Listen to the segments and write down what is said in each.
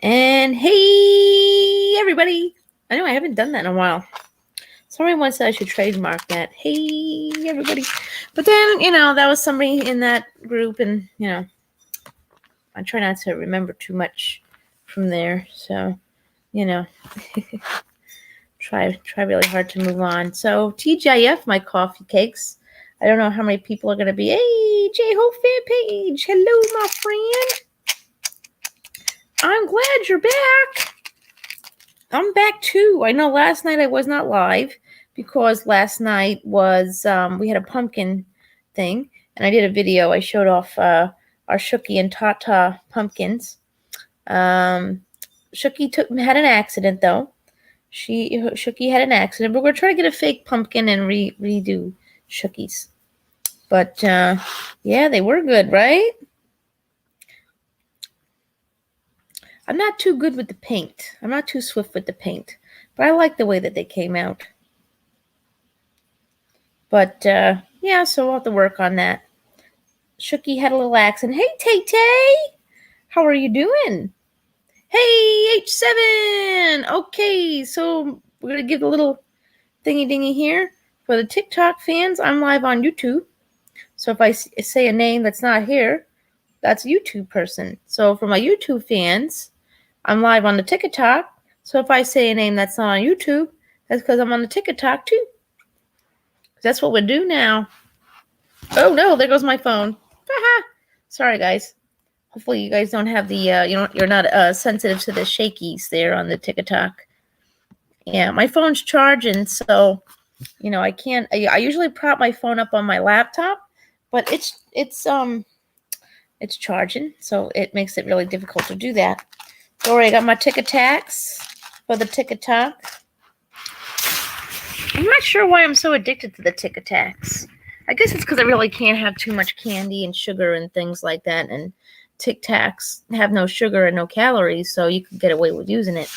And hey, everybody. I know I haven't done that in a while. Somebody once said I should trademark that. Hey, everybody. But then, that was somebody in that group, and, I try not to remember too much from there. So, try really hard to move on. So, TGIF, my coffee cakes. I don't know how many people are going to be. Hey, J-Ho fan page. Hello, my friend. I'm glad you're back. I'm back too. I know last night I was not live because last night was we had a pumpkin thing, and I did a video. I showed off our Shuki and Tata pumpkins. Shuki had an accident though. Shuki had an accident, but we're trying to get a fake pumpkin and redo Shuki's. But yeah, they were good, right? I'm not too good with the paint. I'm not too swift with the paint, but I like the way that they came out. But yeah, so we'll have to work on that. Shuki had a little accident. Hey, Tay-Tay, how are you doing? Hey, H7. Okay, so we're going to give a little thingy-dingy here. For the TikTok fans, I'm live on YouTube. So if I say a name that's not here, that's a YouTube person. So for my YouTube fans, I'm live on the TikTok. So if I say a name that's not on YouTube, that's because I'm on the TikTok too. That's what we do now. Oh no, there goes my phone. Sorry, guys. Hopefully you guys don't have the, you're not sensitive to the shakies there on the TikTok. Yeah, my phone's charging, so, I can't, I usually prop my phone up on my laptop, but it's charging, so it makes it really difficult to do that. Don't worry, I got my TikToks for the TikTok. I'm not sure why I'm so addicted to the TikToks. I guess it's because I really can't have too much candy and sugar and things like that, and Tic Tacs have no sugar and no calories, so you can get away with using it.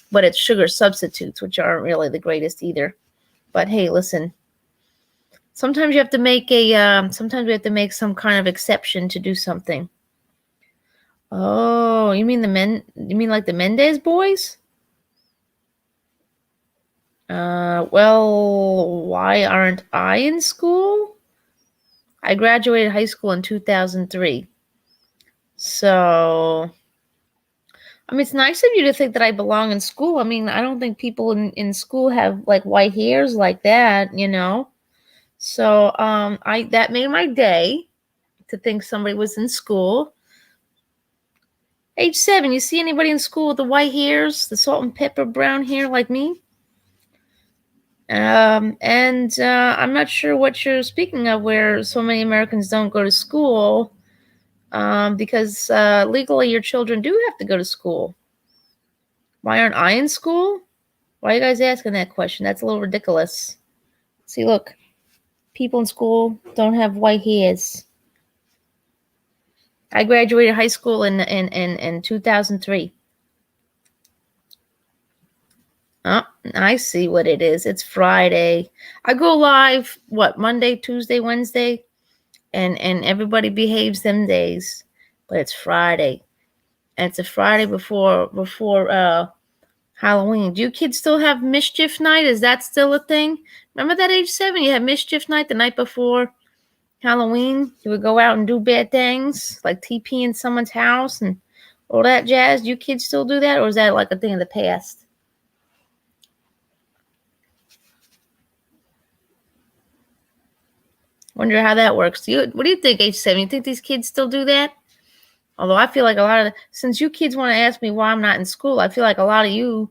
But it's sugar substitutes, which aren't really the greatest either. But hey, listen. Sometimes you have to make sometimes we have to make some kind of exception to do something. Oh, you mean like the Mendez boys? Well, why aren't I in school? I graduated high school in 2003. So, I mean, it's nice of you to think that I belong in school. I mean, I don't think people in school have like white hairs like that, So, that made my day to think somebody was in school. Age 7, you see anybody in school with the white hairs, the salt and pepper brown hair like me? And I'm not sure what you're speaking of, where so many Americans don't go to school. Because legally your children do have to go to school. Why aren't I in school? Why are you guys asking that question? That's a little ridiculous. See, look, people in school don't have white hairs. I graduated high school in 2003. Oh, I see what it is. It's Friday. I go live, Monday, Tuesday, Wednesday, and everybody behaves them days. But it's Friday. And it's a Friday before Halloween. Do you kids still have mischief night? Is that still a thing? Remember that age 7? You had mischief night the night before Halloween. You would go out and do bad things, like TP in someone's house and all that jazz. Do you kids still do that, or is that like a thing of the past? Wonder how that works. What do you think, age 7? You think these kids still do that? Although I feel like a lot of, since you kids want to ask me why I'm not in school, I feel like a lot of you,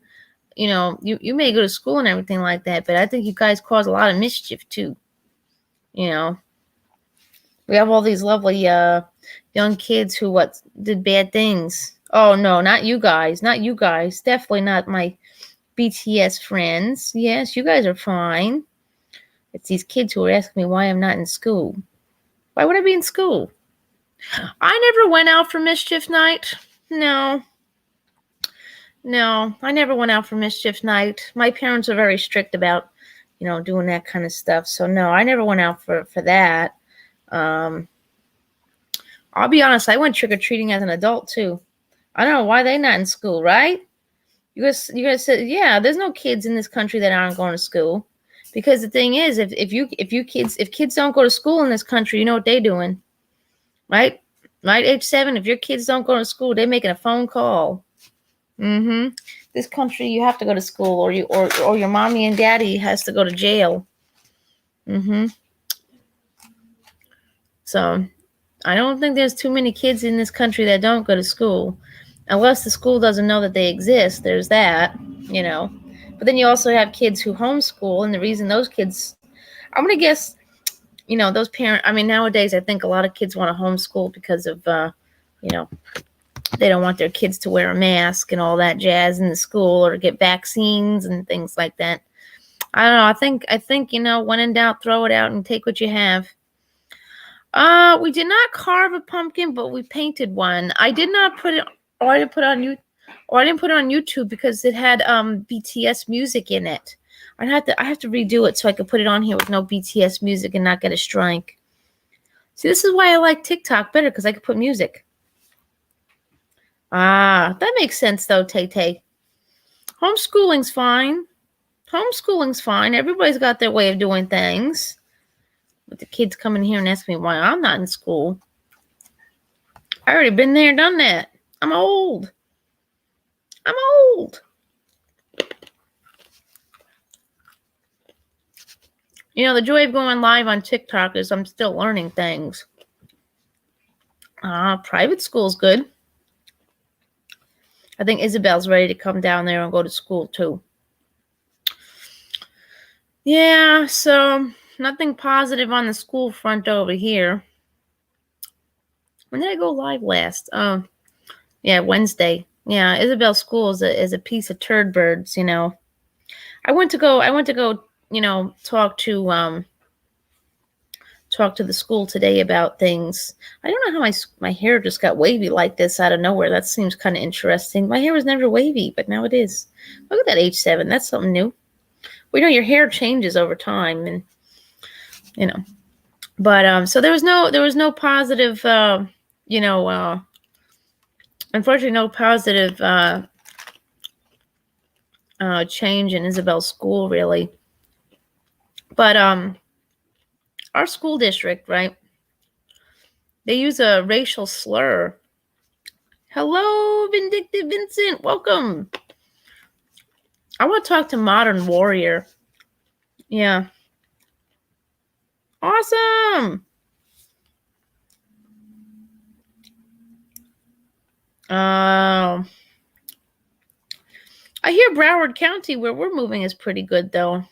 you may go to school and everything like that, but I think you guys cause a lot of mischief too. We have all these lovely young kids who did bad things. Oh no, not you guys. Definitely not my BTS friends. Yes, you guys are fine. It's these kids who are asking me why I'm not in school. Why would I be in school? I never went out for mischief night. No, I never went out for mischief night. My parents are very strict about, doing that kind of stuff. So no, I never went out for that. I'll be honest, I went trick-or-treating as an adult too. I don't know why they not in school, right? You guys say, yeah, there's no kids in this country that aren't going to school. Because the thing is, if kids don't go to school in this country, you know what they're doing, right? Right, age 7, if your kids don't go to school, they're making a phone call. This country, you have to go to school, or your mommy and daddy has to go to jail. So I don't think there's too many kids in this country that don't go to school, unless the school doesn't know that they exist. There's that, you know. But then you also have kids who homeschool, and the reason those kids, I'm gonna guess, you know, those parents. I mean, nowadays I think a lot of kids want to homeschool because of, you know, they don't want their kids to wear a mask and all that jazz in the school, or get vaccines and things like that. I don't know. I think, you know, when in doubt, throw it out and take what you have. We did not carve a pumpkin, but we painted one. I did not put it, or I didn't put it on I didn't put it on YouTube because it had BTS music in it. I have to redo it so I could put it on here with no BTS music and not get a strike. See, this is why I like TikTok better, because I could put music. Ah, that makes sense though, Tay Tay. Homeschooling's fine. Homeschooling's fine. Everybody's got their way of doing things. But the kids come in here and ask me why I'm not in school. I already been there, done that. I'm old. I'm old. You know, the joy of going live on TikTok is I'm still learning things. Private school's good. I think Isabel's ready to come down there and go to school too. Yeah, so nothing positive on the school front over here. When did I go live last? Oh, yeah, Wednesday. Yeah, Isabel's school is a piece of turd birds, you know. I went to go, you know, talk to the school today about things. I don't know how my hair just got wavy like this out of nowhere. That seems kind of interesting. My hair was never wavy, but now it is. Look at that age 7. That's something new. We know your hair changes over time, and you know. But so there was no positive, you know, unfortunately no positive change in Isabel's school really. But our school district, right? They use a racial slur. Hello, Vindictive Vincent. Welcome. I want to talk to Modern Warrior. Yeah. Awesome. I hear Broward County, where we're moving, is pretty good, though.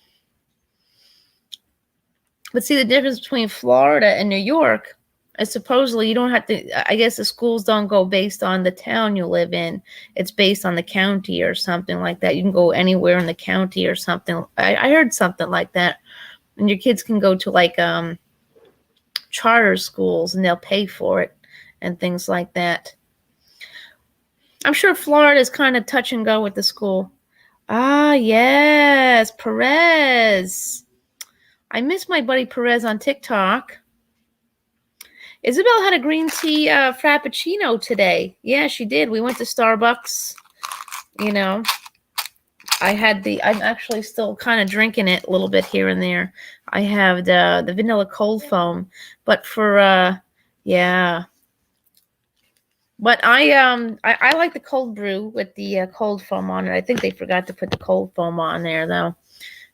But see, the difference between Florida and New York is supposedly you don't have to, I guess the schools don't go based on the town you live in. It's based on the county or something like that. You can go anywhere in the county or something. I heard something like that. And your kids can go to like charter schools and they'll pay for it and things like that. I'm sure Florida is kind of touch and go with the school. Ah, yes, Perez. I miss my buddy Perez on TikTok. Isabel had a green tea frappuccino today. Yeah, she did. We went to Starbucks. You know, I'm actually still kind of drinking it a little bit here and there. I have the vanilla cold foam, but for yeah. But I like the cold brew with the cold foam on it. I think they forgot to put the cold foam on there though.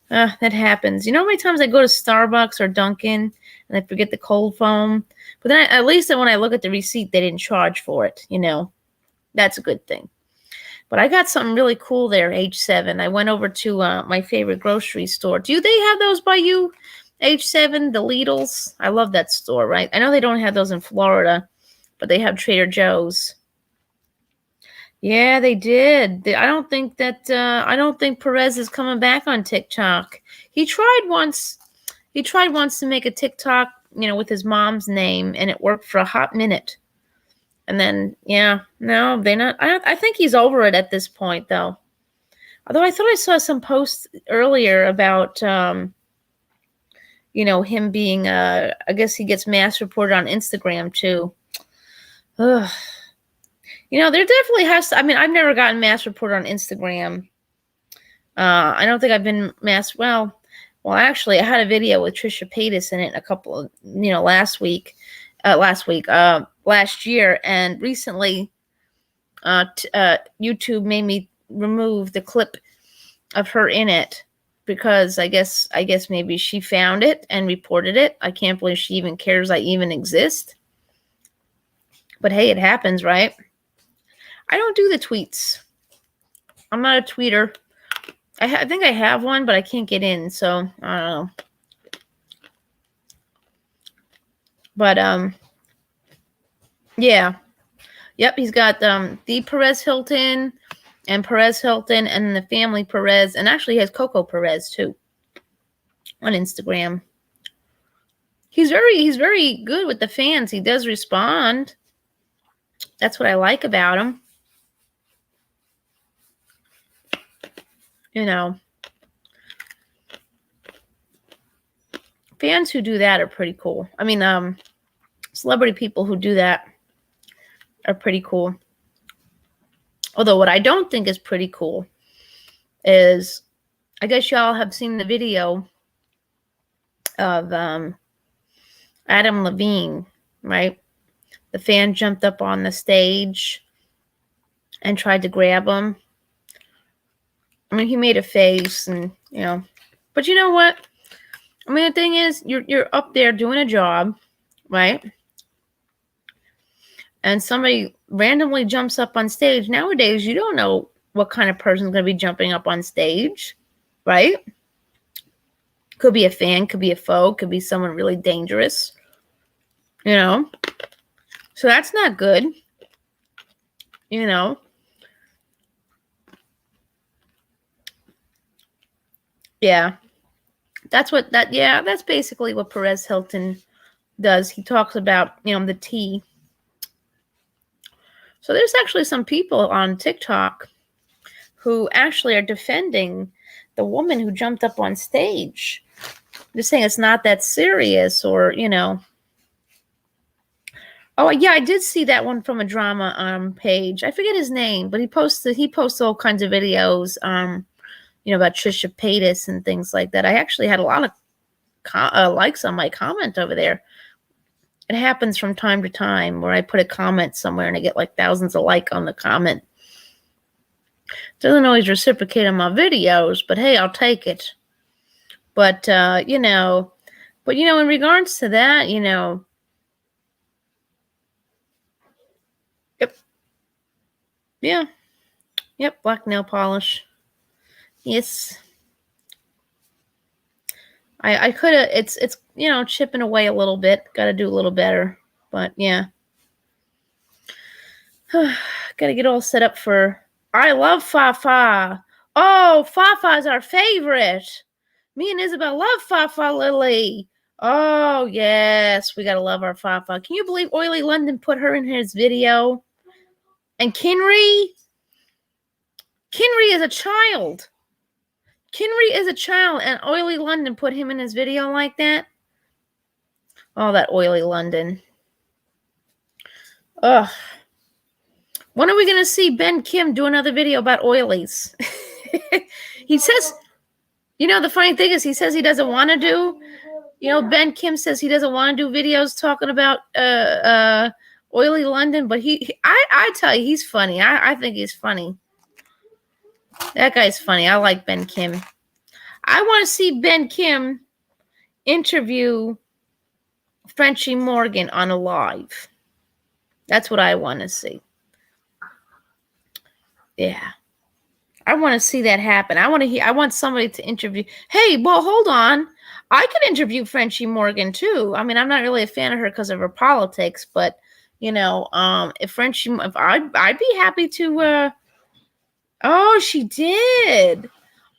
That happens. You know how many times I go to Starbucks or Dunkin' and I forget the cold foam? But then at least when I look at the receipt, they didn't charge for it. You know, that's a good thing. But I got something really cool there, age 7. I went over to my favorite grocery store. Do they have those by you, age 7, the Lidls? I love that store, right? I know they don't have those in Florida, but they have Trader Joe's. Yeah, they did. I don't think Perez is coming back on TikTok. He tried once to make a TikTok, you know, with his mom's name, and it worked for a hot minute. And then, yeah, no, they're not. I think he's over it at this point, though. Although I thought I saw some posts earlier about, you know, him being, I guess he gets mass reported on Instagram too. Ugh. There definitely has to, I mean, I've never gotten mass report on Instagram. I don't think I've been actually, I had a video with Trisha Paytas in it a couple of, last year, and recently, YouTube made me remove the clip of her in it because I guess maybe she found it and reported it. I can't believe she even cares I even exist. But hey, it happens, right? I don't do the tweets. I'm not a tweeter. I think I have one, but I can't get in, so I don't know. But yeah, yep. He's got the Perez Hilton and Perez Hilton and the family Perez, and actually he has Coco Perez too on Instagram. He's very good with the fans. He does respond. That's what I like about him. Fans who do that are pretty cool. I mean, celebrity people who do that are pretty cool. Although what I don't think is pretty cool is, I guess y'all have seen the video of Adam Levine, right? The fan jumped up on the stage and tried to grab him. I mean, he made a face, and but you know what? I mean, the thing is, you're up there doing a job, right? And somebody randomly jumps up on stage. Nowadays, you don't know what kind of person's going to be jumping up on stage, right? Could be a fan, could be a foe, could be someone really dangerous, So that's not good, Yeah. That's basically what Perez Hilton does. He talks about, the tea. So there's actually some people on TikTok who actually are defending the woman who jumped up on stage. They're saying it's not that serious, or, Oh, yeah, I did see that one from a drama page. I forget his name, but he posts all kinds of videos, about Trisha Paytas and things like that. I actually had a lot of likes on my comment over there. It happens from time to time where I put a comment somewhere and I get like thousands of likes on the comment. Doesn't always reciprocate on my videos, but hey, I'll take it. But, in regards to that, Yep. Yeah. Yep, black nail polish. Yes. I could have, it's chipping away a little bit. Got to do a little better. But, yeah. Got to get all set up for, I love Fafa. Oh, Fafa's our favorite. Me and Isabel love Fafa Lily. Oh, yes. We got to love our Fafa. Can you believe Oily London put her in his video? And Kinry is a child. Kinry is a child, and Oily London put him in his video like that. Oh, that Oily London. Ugh. When are we going to see Ben Kim do another video about oilies? He says, the funny thing is he says he doesn't want to do, Ben Kim says he doesn't want to do videos talking about Oily London, but I tell you, he's funny. I think he's funny. That guy's funny. I like Ben Kim. I want to see Ben Kim interview Frenchie Morgan on a live. That's what I want to see. Yeah. I want to see that happen. I want somebody to interview. Hey, well, hold on. I could interview Frenchie Morgan too. I mean, I'm not really a fan of her because of her politics, but if I'd be happy to. Oh, she did.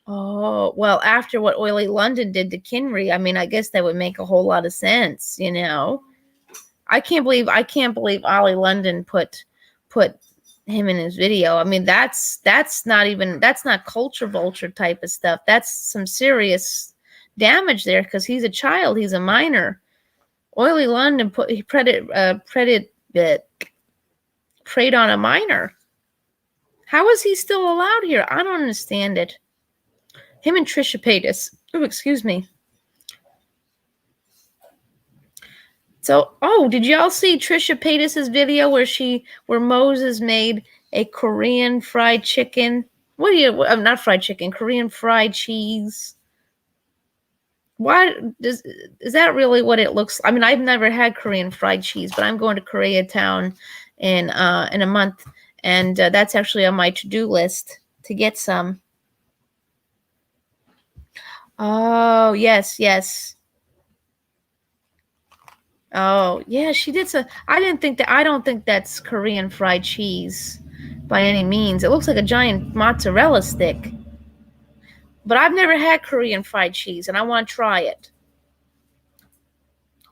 Oh, well, after what Oily London did to Kinry, I mean, I guess that would make a whole lot of sense, I can't believe Ollie London put him in his video. I mean, that's not culture vulture type of stuff. That's some serious damage there because he's a child, he's a minor. Oily London preyed on a minor. How is he still allowed here? I don't understand it. Him and Trisha Paytas. Oh, excuse me. So, did y'all see Trisha Paytas' video where Moses made a Korean fried chicken? Not fried chicken, Korean fried cheese. Why is that really what it looks like? I mean, I've never had Korean fried cheese, but I'm going to Koreatown in a month, and that's actually on my to-do list to get some. Oh, yes. Oh, yeah, she did some. I don't think that's Korean fried cheese by any means. It looks like a giant mozzarella stick. But I've never had Korean fried cheese, and I want to try it.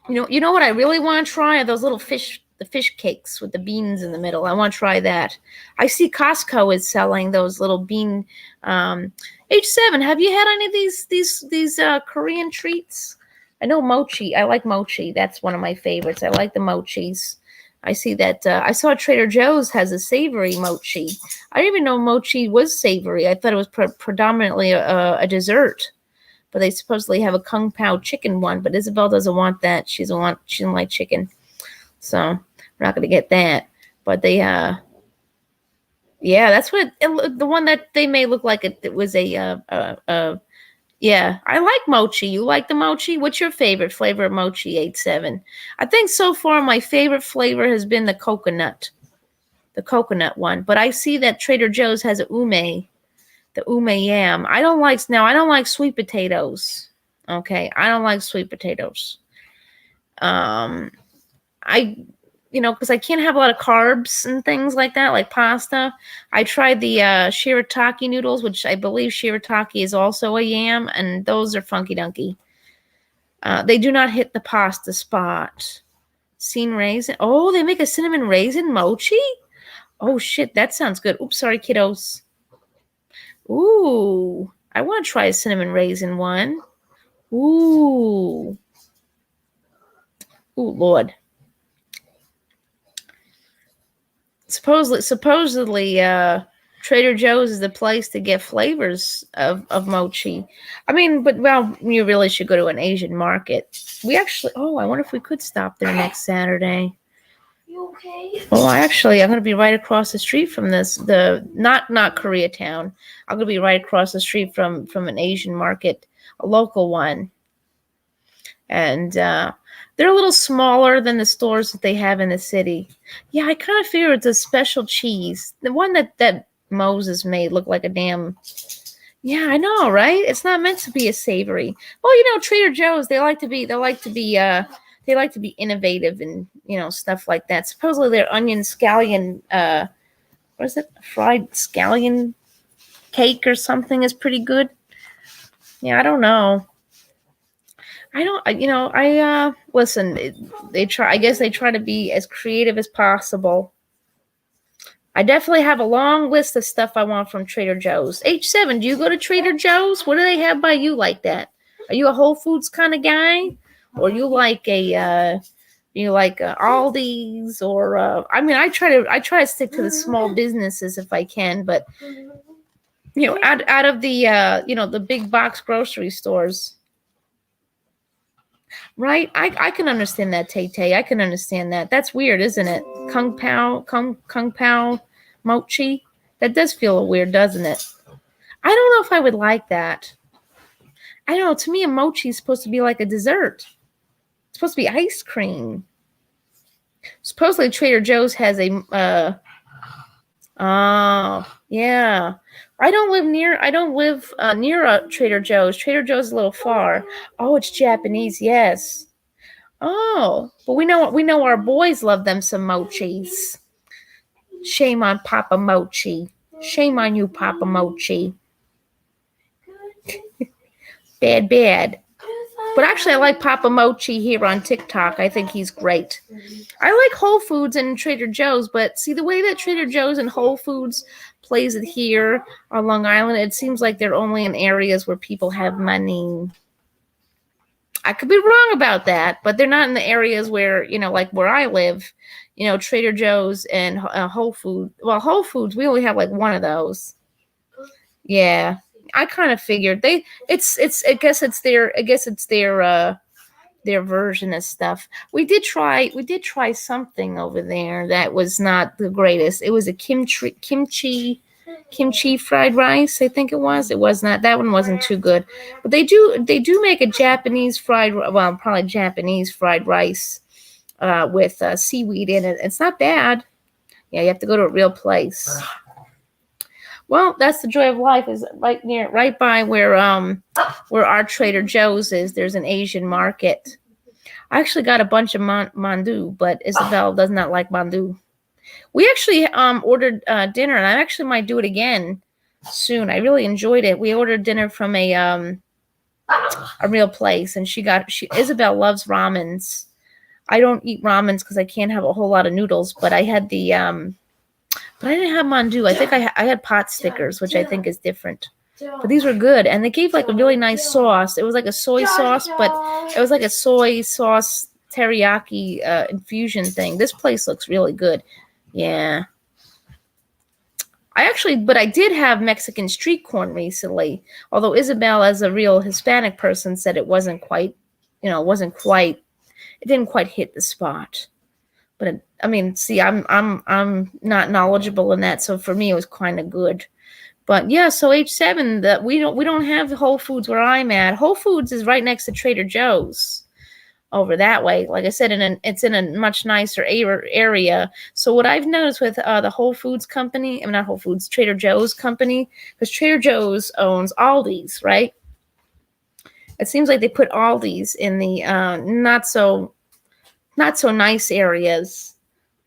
You know what I really want to try are those little the fish cakes with the beans in the middle. I want to try that. I see Costco is selling those little bean. H7, have you had any of these Korean treats? I know mochi. I like mochi. That's one of my favorites. I like the mochis. I see that. I saw Trader Joe's has a savory mochi. I didn't even know mochi was savory. I thought it was predominantly a dessert. But they supposedly have a Kung Pao chicken one. But Isabel doesn't want that. She doesn't like chicken. So we're not going to get that. But they, yeah, that's what the one that they made look like it was yeah, I like mochi. You like the mochi? What's your favorite flavor of mochi, 87? I think so far my favorite flavor has been the coconut one. But I see that Trader Joe's has the ume yam. I don't like sweet potatoes. Okay, I don't like sweet potatoes. Because I can't have a lot of carbs and things like that, like pasta. I tried the Shirataki noodles, which I believe Shirataki is also a yam, and those are funky dunky. They do not hit the pasta spot. Seen raisin. Oh, they make a cinnamon raisin mochi? Oh, shit, that sounds good. Oops, sorry, kiddos. Ooh, I want to try a cinnamon raisin one. Ooh, Lord. Supposedly, Trader Joe's is the place to get flavors of mochi. I mean, you really should go to an Asian market. I wonder if we could stop there next Saturday. You okay? Oh, I'm going to be right across the street from not Koreatown. I'm going to be right across the street from an Asian market, a local one. And they're a little smaller than the stores that they have in the city. Yeah, I kind of figure it's a special cheese. The one that Moses made looked like a damn. Yeah, I know, right? It's not meant to be a savory. Well, Trader Joe's, they like to be innovative and stuff like that. Supposedly their onion scallion, what is it? Fried scallion cake or something is pretty good. Yeah, I don't know. Listen, I guess they try to be as creative as possible. I definitely have a long list of stuff I want from Trader Joe's. H7, do you go to Trader Joe's? What do they have by you like that? Are you a Whole Foods kind of guy? Or you like Aldi's or I try to stick to the small businesses if I can, but out of the big box grocery stores. Right? I can understand that, Tay. I can understand that. That's weird, isn't it? Kung Pao mochi. That does feel weird, doesn't it? I don't know if I would like that. I don't know. To me, a mochi is supposed to be like a dessert. It's supposed to be ice cream. Supposedly, Trader Joe's has a. Yeah. I don't live near a Trader Joe's. Trader Joe's is a little far. Oh, it's Japanese, yes. Oh, but we know our boys love them some mochis. Shame on Papa Mochi. Shame on you, Papa Mochi. Bad. But actually, I like Papa Mochi here on TikTok. I think he's great. I like Whole Foods and Trader Joe's, but see the way that Trader Joe's and Whole Foods plays it here on Long Island, it seems like they're only in areas where people have money. I could be wrong about that, but they're not in the areas where, like where I live, Trader Joe's and Whole Foods. Well, Whole Foods, we only have like one of those. Yeah, I kind of figured I guess it's their version of stuff. We did try something over there that was not the greatest. It was a kimchi fried rice, I think it was. It was not, that one wasn't too good. But they do make a Japanese probably Japanese fried rice with seaweed in it. It's not bad. Yeah, you have to go to a real place. Well, that's the joy of life, is right by where our Trader Joe's is. There's an Asian market. I actually got a bunch of mandu, but Isabel does not like mandu. We actually ordered dinner, and I actually might do it again soon. I really enjoyed it. We ordered dinner from a real place, and Isabel loves ramens. I don't eat ramens because I can't have a whole lot of noodles, but I had but I didn't have mandu. I think I had pot stickers, which I think is different. But these were good, and they gave like a really nice sauce. It was like a soy sauce, but it was like a soy sauce teriyaki infusion thing. This place looks really good. Yeah. But I did have Mexican street corn recently, although Isabel, as a real Hispanic person, said it wasn't quite, it didn't quite hit the spot. But see, I'm not knowledgeable in that, so for me it was kind of good. But yeah, so H7, that we don't have Whole Foods where I'm at. Whole Foods is right next to Trader Joe's over that way. Like I said, it's in a much nicer area. So what I've noticed with the Whole Foods company, not Whole Foods, Trader Joe's company, because Trader Joe's owns Aldi's, right? It seems like they put Aldi's in the not so nice areas,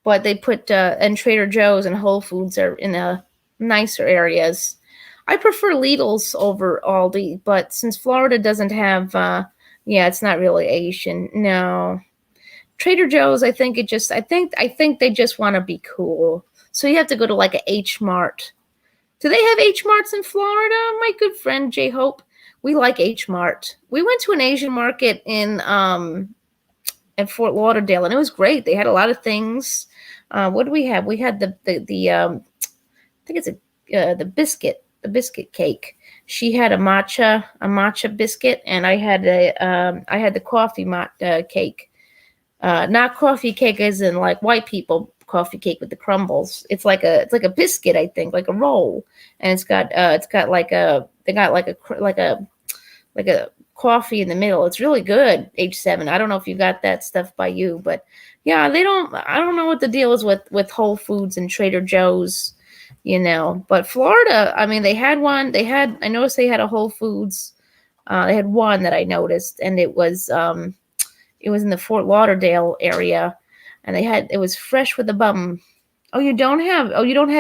but they put and Trader Joe's and Whole Foods are in the nicer areas. I prefer Lidl's over Aldi, but since Florida doesn't have it's not really Asian. No. Trader Joe's, I think they just want to be cool. So you have to go to like a H Mart. Do they have H Marts in Florida? My good friend J Hope, we like H Mart. We went to an Asian market in Fort Lauderdale, and it was great. They had a lot of things. What do we have? We had the I think it's the biscuit cake. She had a matcha biscuit, and I had the coffee cake. Not coffee cake as in like white people coffee cake with the crumbles. It's like a biscuit, I think, like a roll, and it's got like a coffee in the middle. It's really good. H7. I don't know if you got that stuff by you, but yeah, I don't know what the deal is with Whole Foods and Trader Joe's. But Florida, they had one. I noticed they had a Whole Foods. They had one that I noticed, and it was in the Fort Lauderdale area, and it was fresh with a bum. You don't have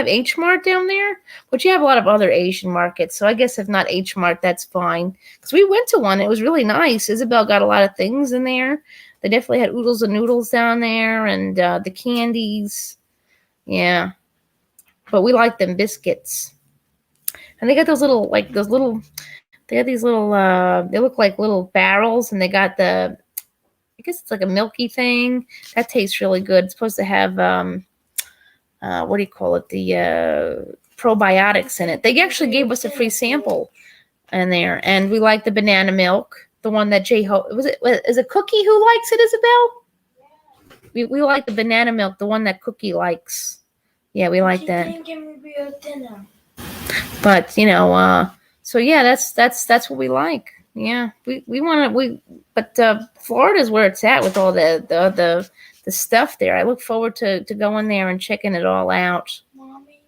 H Mart down there, but you have a lot of other Asian markets. So I guess if not H Mart, that's fine. Because we went to one, it was really nice. Isabel got a lot of things in there. They definitely had oodles and noodles down there, and the candies. Yeah. But we like them biscuits. And they got these little, they look like little barrels, and they got I guess it's like a milky thing. That tastes really good. It's supposed to have, what do you call it? The probiotics in it. They actually gave us a free sample in there, and we like the banana milk, the one that is it Cookie who likes it, Isabel? Yeah. We like the banana milk, the one that Cookie likes. Yeah, we like that. But so yeah, that's what we like. Yeah, we want to but Florida's where it's at with all the stuff there. I look forward to going there and checking it all out. Mommy,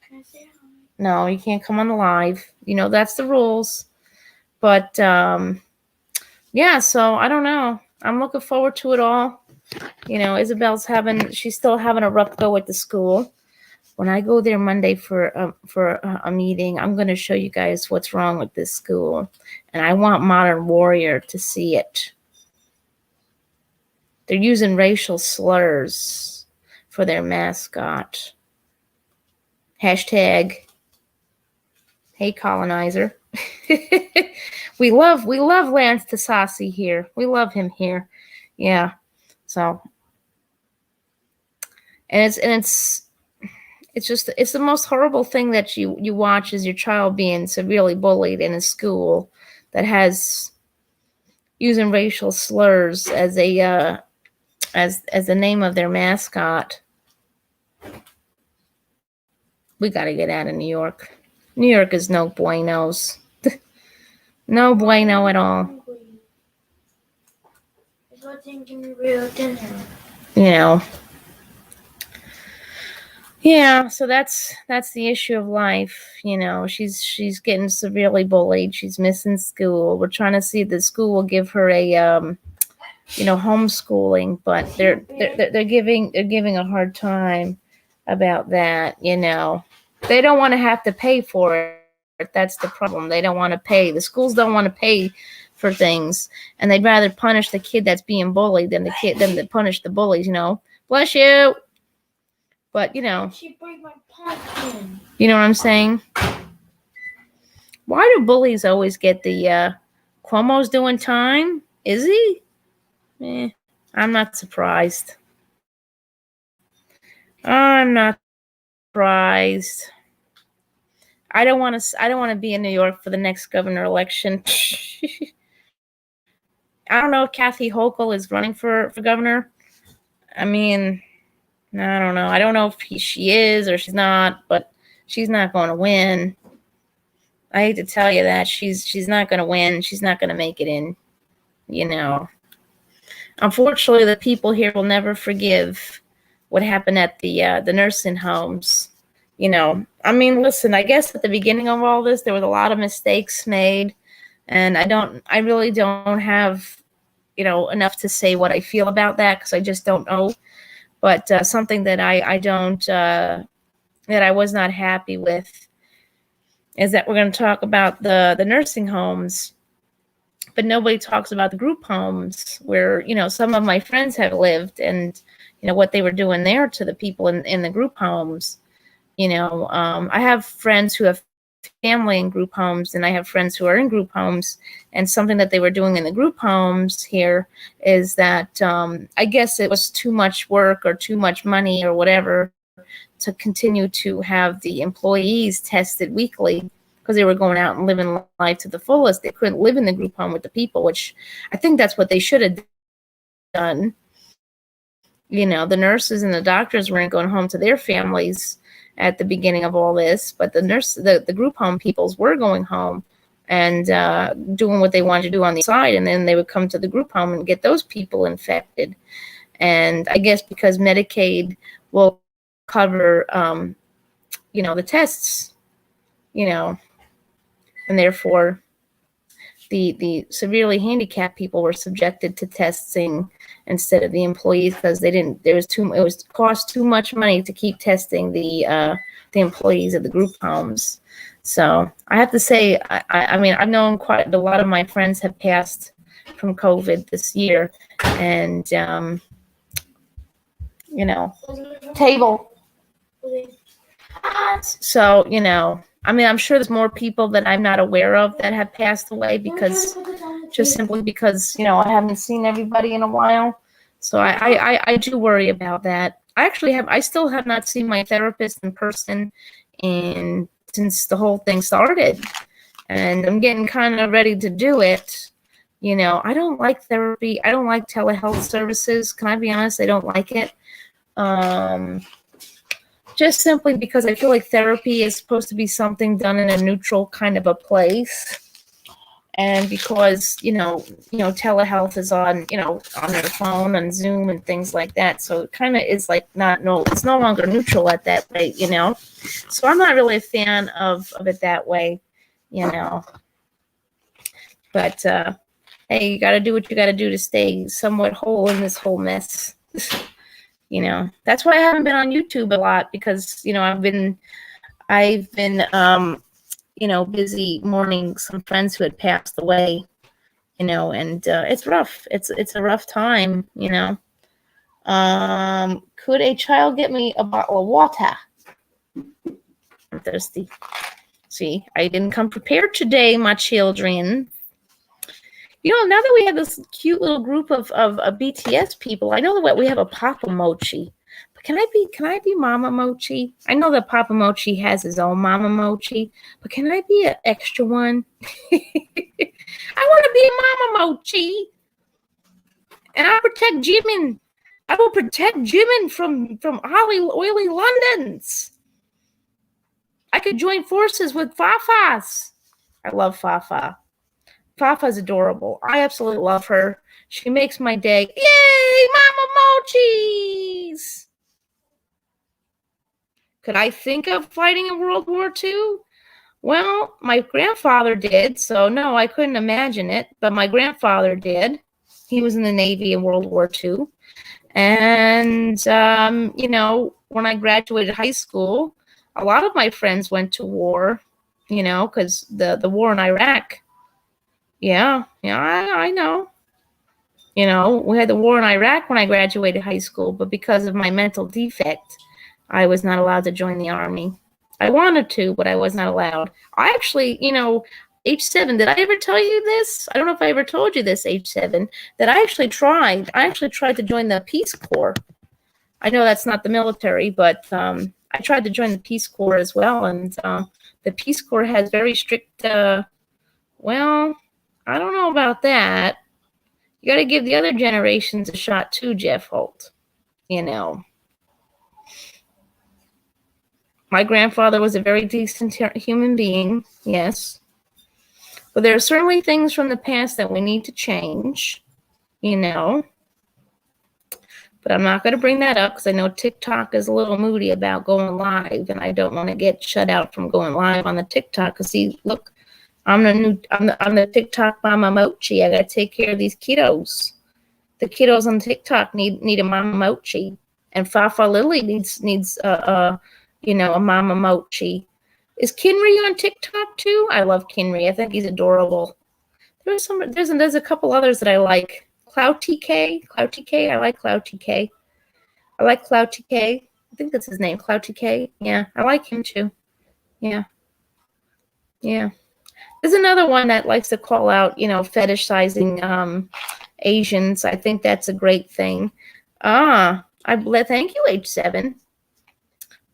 can I say hi? No, you can't come on the live. That's the rules. But yeah, so I don't know. I'm looking forward to it all. Isabel's she's still having a rough go at the school. When I go there Monday for a meeting, I'm going to show you guys what's wrong with this school. And I want Modern Warrior to see it. They're using racial slurs for their mascot. Hashtag, hey colonizer. we love Lance Tasasi here. We love him here. Yeah. So, and it's the most horrible thing that you watch is your child being severely bullied in a school that has using racial slurs as a as the name of their mascot. We got to get out of New York. New York is no buenos. No bueno at all. You know. Yeah, so that's the issue of life. You know, she's getting severely bullied. She's missing school. We're trying to see if the school will give her a homeschooling, but they're giving a hard time about that. You know, they don't want to have to pay for it. That's the problem. They don't want to pay. The schools don't want to pay for things, and they'd rather punish the kid that's being bullied than to punish the bullies. You know, bless you. But you know, she broke my pumpkin. You know what I'm saying? Why do bullies always get the Cuomo's doing time? Is he? I'm not surprised. I'm not surprised. I don't want to be in New York for the next governor election. I don't know if Kathy Hochul is running for governor. I mean, I don't know. I don't know if she is or she's not, but she's not going to win. I hate to tell you that she's not going to win. She's not going to make it in. You know. Unfortunately, the people here will never forgive what happened at the nursing homes. You know, I mean, listen, I guess at the beginning of all this, there was a lot of mistakes made, and I really don't have, enough to say what I feel about that because I just don't know. But something that that I was not happy with is that we're going to talk about the nursing homes, but nobody talks about the group homes where, some of my friends have lived and, what they were doing there to the people in the group homes. I have friends who have family in group homes, and I have friends who are in group homes. And something that they were doing in the group homes here is that I guess it was too much work or too much money or whatever to continue to have the employees tested weekly because they were going out and living life to the fullest. They couldn't live in the group home with the people, which I think that's what they should have done. The nurses and the doctors weren't going home to their families at the beginning of all this, but the group home peoples were going home and doing what they wanted to do on the side, and then they would come to the group home and get those people infected. And I guess because Medicaid will cover, the tests, and therefore the severely handicapped people were subjected to testing instead of the employees because it cost too much money to keep testing the employees of the group homes. So I have to say, I mean, I've known quite a lot of my friends have passed from COVID this year, and table. So, I mean, I'm sure there's more people that I'm not aware of that have passed away just simply because, I haven't seen everybody in a while. So I do worry about that. I still have not seen my therapist in person since the whole thing started. And I'm getting kind of ready to do it. I don't like therapy. I don't like telehealth services. Can I be honest? I don't like it. Just simply because I feel like therapy is supposed to be something done in a neutral kind of a place. And because, telehealth is on their phone and Zoom and things like that. So it kind of is like it's no longer neutral at that rate, So I'm not really a fan of it that way, But, hey, you got to do what you got to do to stay somewhat whole in this whole mess. That's why I haven't been on YouTube a lot because, I've been, busy mourning some friends who had passed away, and it's rough. It's a rough time, Could a child get me a bottle of water? I'm thirsty. See, I didn't come prepared today, my children. You know, now that we have this cute little group of BTS people, I know that we have a Papa Mochi. But can I be Mama Mochi? I know that Papa Mochi has his own Mama Mochi, but can I be an extra one? I want to be a Mama Mochi. And I'll protect Jimin. I will protect Jimin from oily Londons. I could join forces with Fafa's. I love Fafa. Fafa's adorable. I absolutely love her. She makes my day. Yay, Mama Mochis! Could I think of fighting in World War II? Well, my grandfather did, so no, I couldn't imagine it, but my grandfather did. He was in the Navy in World War II. And, you know, when I graduated high school, a lot of my friends went to war, you know, because the war in Iraq. Yeah, I know. You know, we had the war in Iraq when I graduated high school, but because of my mental defect, I was not allowed to join the Army. I wanted to, but I was not allowed. I actually, you know, H7, did I ever tell you this? I don't know if I ever told you this, H7, that I actually tried. I actually tried to join the Peace Corps. I know that's not the military, but I tried to join the Peace Corps as well, and the Peace Corps has very strict, well, I don't know about that. You got to give the other generations a shot too, Jeff Holt. You know. My grandfather was a very decent human being, yes. But there are certainly things from the past that we need to change, you know. But I'm not going to bring that up because I know TikTok is a little moody about going live, and I don't want to get shut out from going live on the TikTok. Because see, look, I'm the TikTok Mama Mochi. I got to take care of these kiddos. The kiddos on TikTok need a Mama Mochi, and Fafa Lily needs you know, a Mama Mochi. Is Kinry on TikTok too? I love Kinry. I think he's adorable. There's a couple others that I like. Cloud TK. I like Cloud TK. I like Cloud TK. I think that's his name, Cloud TK. Yeah, I like him too. Yeah. There's another one that likes to call out, you know, fetishizing Asians. I think that's a great thing. Thank you, H7.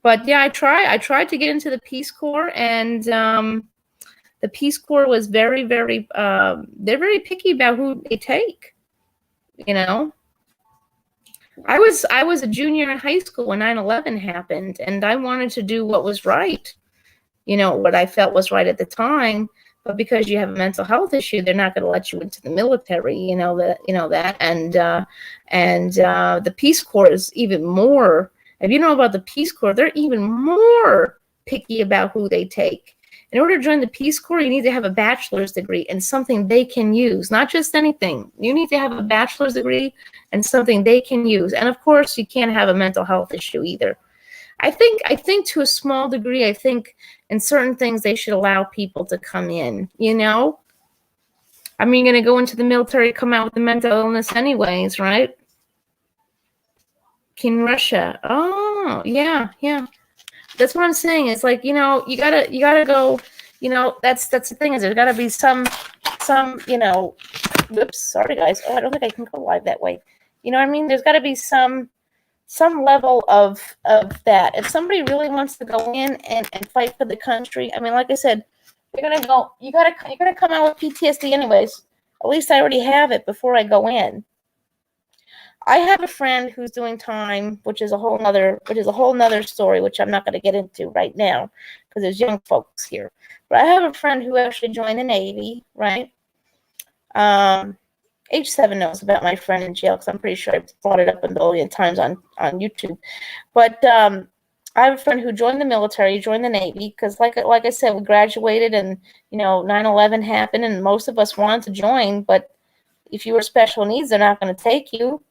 But yeah, I tried to get into the Peace Corps, and the Peace Corps was very, very, they're very picky about who they take. You know, I was a junior in high school when 9/11 happened, and I wanted to do what was right. You know, what I felt was right at the time. But because you have a mental health issue, they're not going to let you into the military. You know that, and the Peace Corps is even more. If you know about the Peace Corps, they're even more picky about who they take. In order to join the Peace Corps, you need to have a bachelor's degree and something they can use, not just anything. You need to have a bachelor's degree and something they can use. And of course, you can't have a mental health issue either. I think to a small degree, I think in certain things they should allow people to come in, you know? I mean, you're going to go into the military, come out with a mental illness anyways, right? In Russia. Oh, yeah. That's what I'm saying. It's like, you know, you gotta go, you know, that's the thing is there's gotta be some, you know, whoops, sorry guys. Oh, I don't think I can go live that way. You know what I mean? There's gotta be some level of that. If somebody really wants to go in and fight for the country, I mean, like I said, you're gonna come out with PTSD anyways. At least I already have it before I go in. I have a friend who's doing time, which is a whole nother story, which I'm not going to get into right now because there's young folks here. But I have a friend who actually joined the Navy, right? H7 knows about my friend in jail because I'm pretty sure I've brought it up a billion times on YouTube. But I have a friend who joined the military, joined the Navy, because like I said, we graduated and, you know, 9/11 happened and most of us wanted to join. But if you were special needs, they're not going to take you.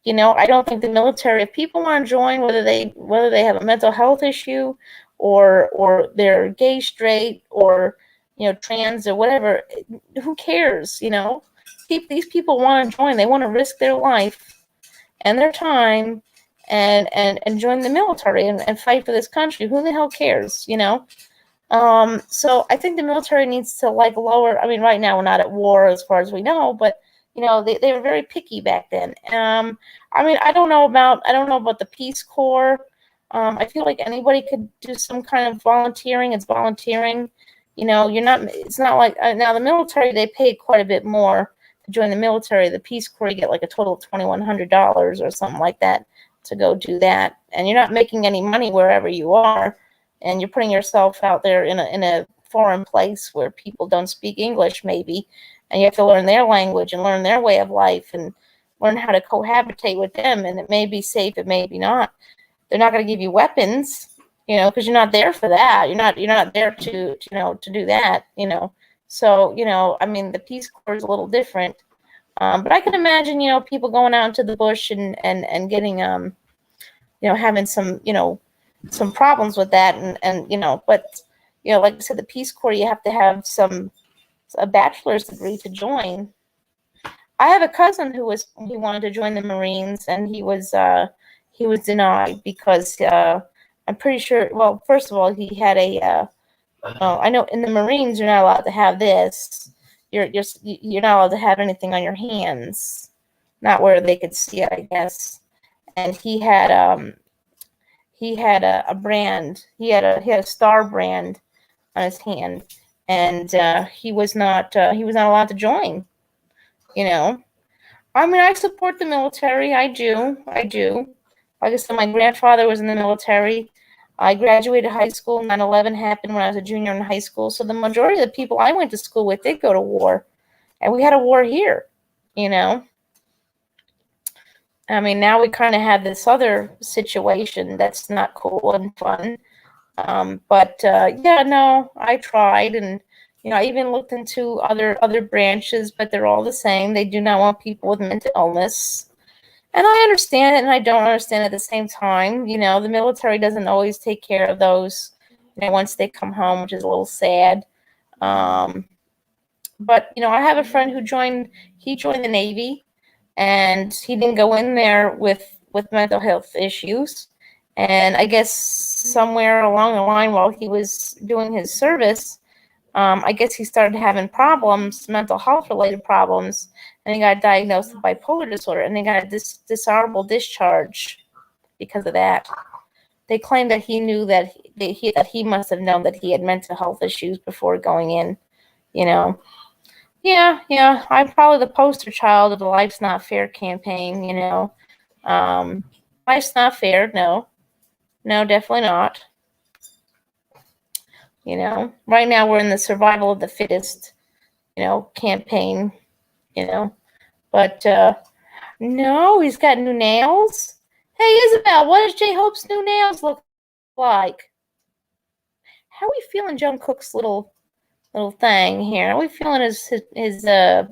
You know, I don't think the military, if people want to join, whether they have a mental health issue or they're gay, straight, or, you know, trans or whatever, who cares, you know? These people want to join. They want to risk their life and their time and join the military and fight for this country. Who the hell cares, you know? So I think the military needs to lower. I mean, right now we're not at war as far as we know, but they were very picky back then. I mean, I don't know about the Peace Corps. I feel like anybody could do some kind of volunteering. It's volunteering. You're not. It's not like now the military. They pay quite a bit more to join the military. The Peace Corps, you get like a total of $2,100 or something like that to go do that, and you're not making any money wherever you are, and you're putting yourself out there in a foreign place where people don't speak English, maybe, and you have to learn their language and learn their way of life and learn how to cohabitate with them. And it may be safe, it may be not. They're not going to give you weapons, because you're not there for that. You're not there to do that, So, I mean, the Peace Corps is a little different. But I can imagine, people going out into the bush and getting, having some problems with that. But, like I said, the Peace Corps, you have to have a bachelor's degree to join. I have a cousin he wanted to join the Marines, and he was denied because I'm pretty sure. Well, first of all, he had I know in the Marines you're not allowed to have this. You're not allowed to have anything on your hands, not where they could see it, I guess. And he had a brand. He had a star brand on his hand, and he was not allowed to join. I mean, I support the military. I do. Like I said, my grandfather was in the military. I graduated high school. 9/11 happened when I was a junior in high school. So the majority of the people I went to school with did go to war. And we had a war here, I mean, now we kind of have this other situation that's not cool and fun. But yeah, no, I tried, and I even looked into other branches, but they're all the same. They do not want people with mental illness, and I understand it, and I don't understand it at the same time. The military doesn't always take care of those, once they come home, which is a little sad. But I have a friend who joined. He joined the Navy, and he didn't go in there with mental health issues. And I guess somewhere along the line while he was doing his service, I guess he started having problems, mental health related problems, and he got diagnosed with bipolar disorder, and he got a dishonorable discharge because of that. They claimed that he knew that he must have known that he had mental health issues before going in, Yeah, I'm probably the poster child of the Life's Not Fair campaign, Life's not fair, no, definitely not. Right now we're in the survival of the fittest, campaign, but no, he's got new nails. Hey, Isabel, what does J-Hope's new nails look like? How are we feeling Joan Cook's little thing here? How are we feeling his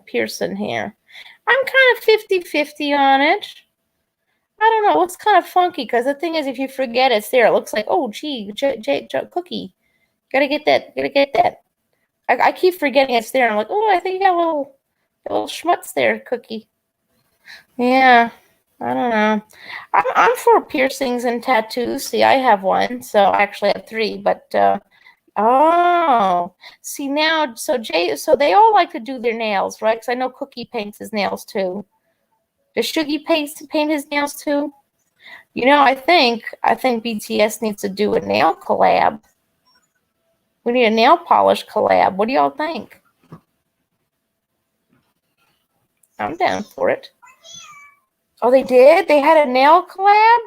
Pearson here? I'm kind of 50-50 on it. I don't know. It's kind of funky because the thing is, if you forget it's there, it looks like, oh, gee, Cookie. Gotta get that. I keep forgetting it's there. I'm like, oh, I think you got a little schmutz there, Cookie. Yeah, I don't know. I'm for piercings and tattoos. See, I have one, so I actually have 3. But oh, see now, so they all like to do their nails, right? Because I know Cookie paints his nails too. Does Shuggy paint his nails too? I think BTS needs to do a nail collab. We need a nail polish collab. What do y'all think? I'm down for it. Oh, they did? They had a nail collab?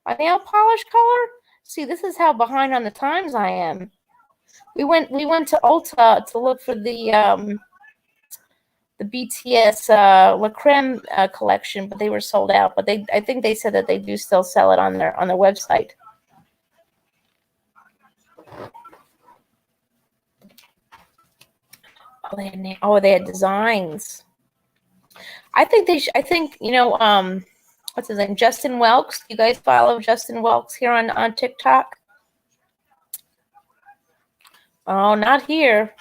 A nail polish color? See, this is how behind on the times I am. We went to Ulta to look for the BTS La Creme collection, but they were sold out. But I think they said that they do still sell it on their website. They had designs. I think what's his name? Justin Welks. You guys follow Justin Welks here on TikTok? Oh, not here.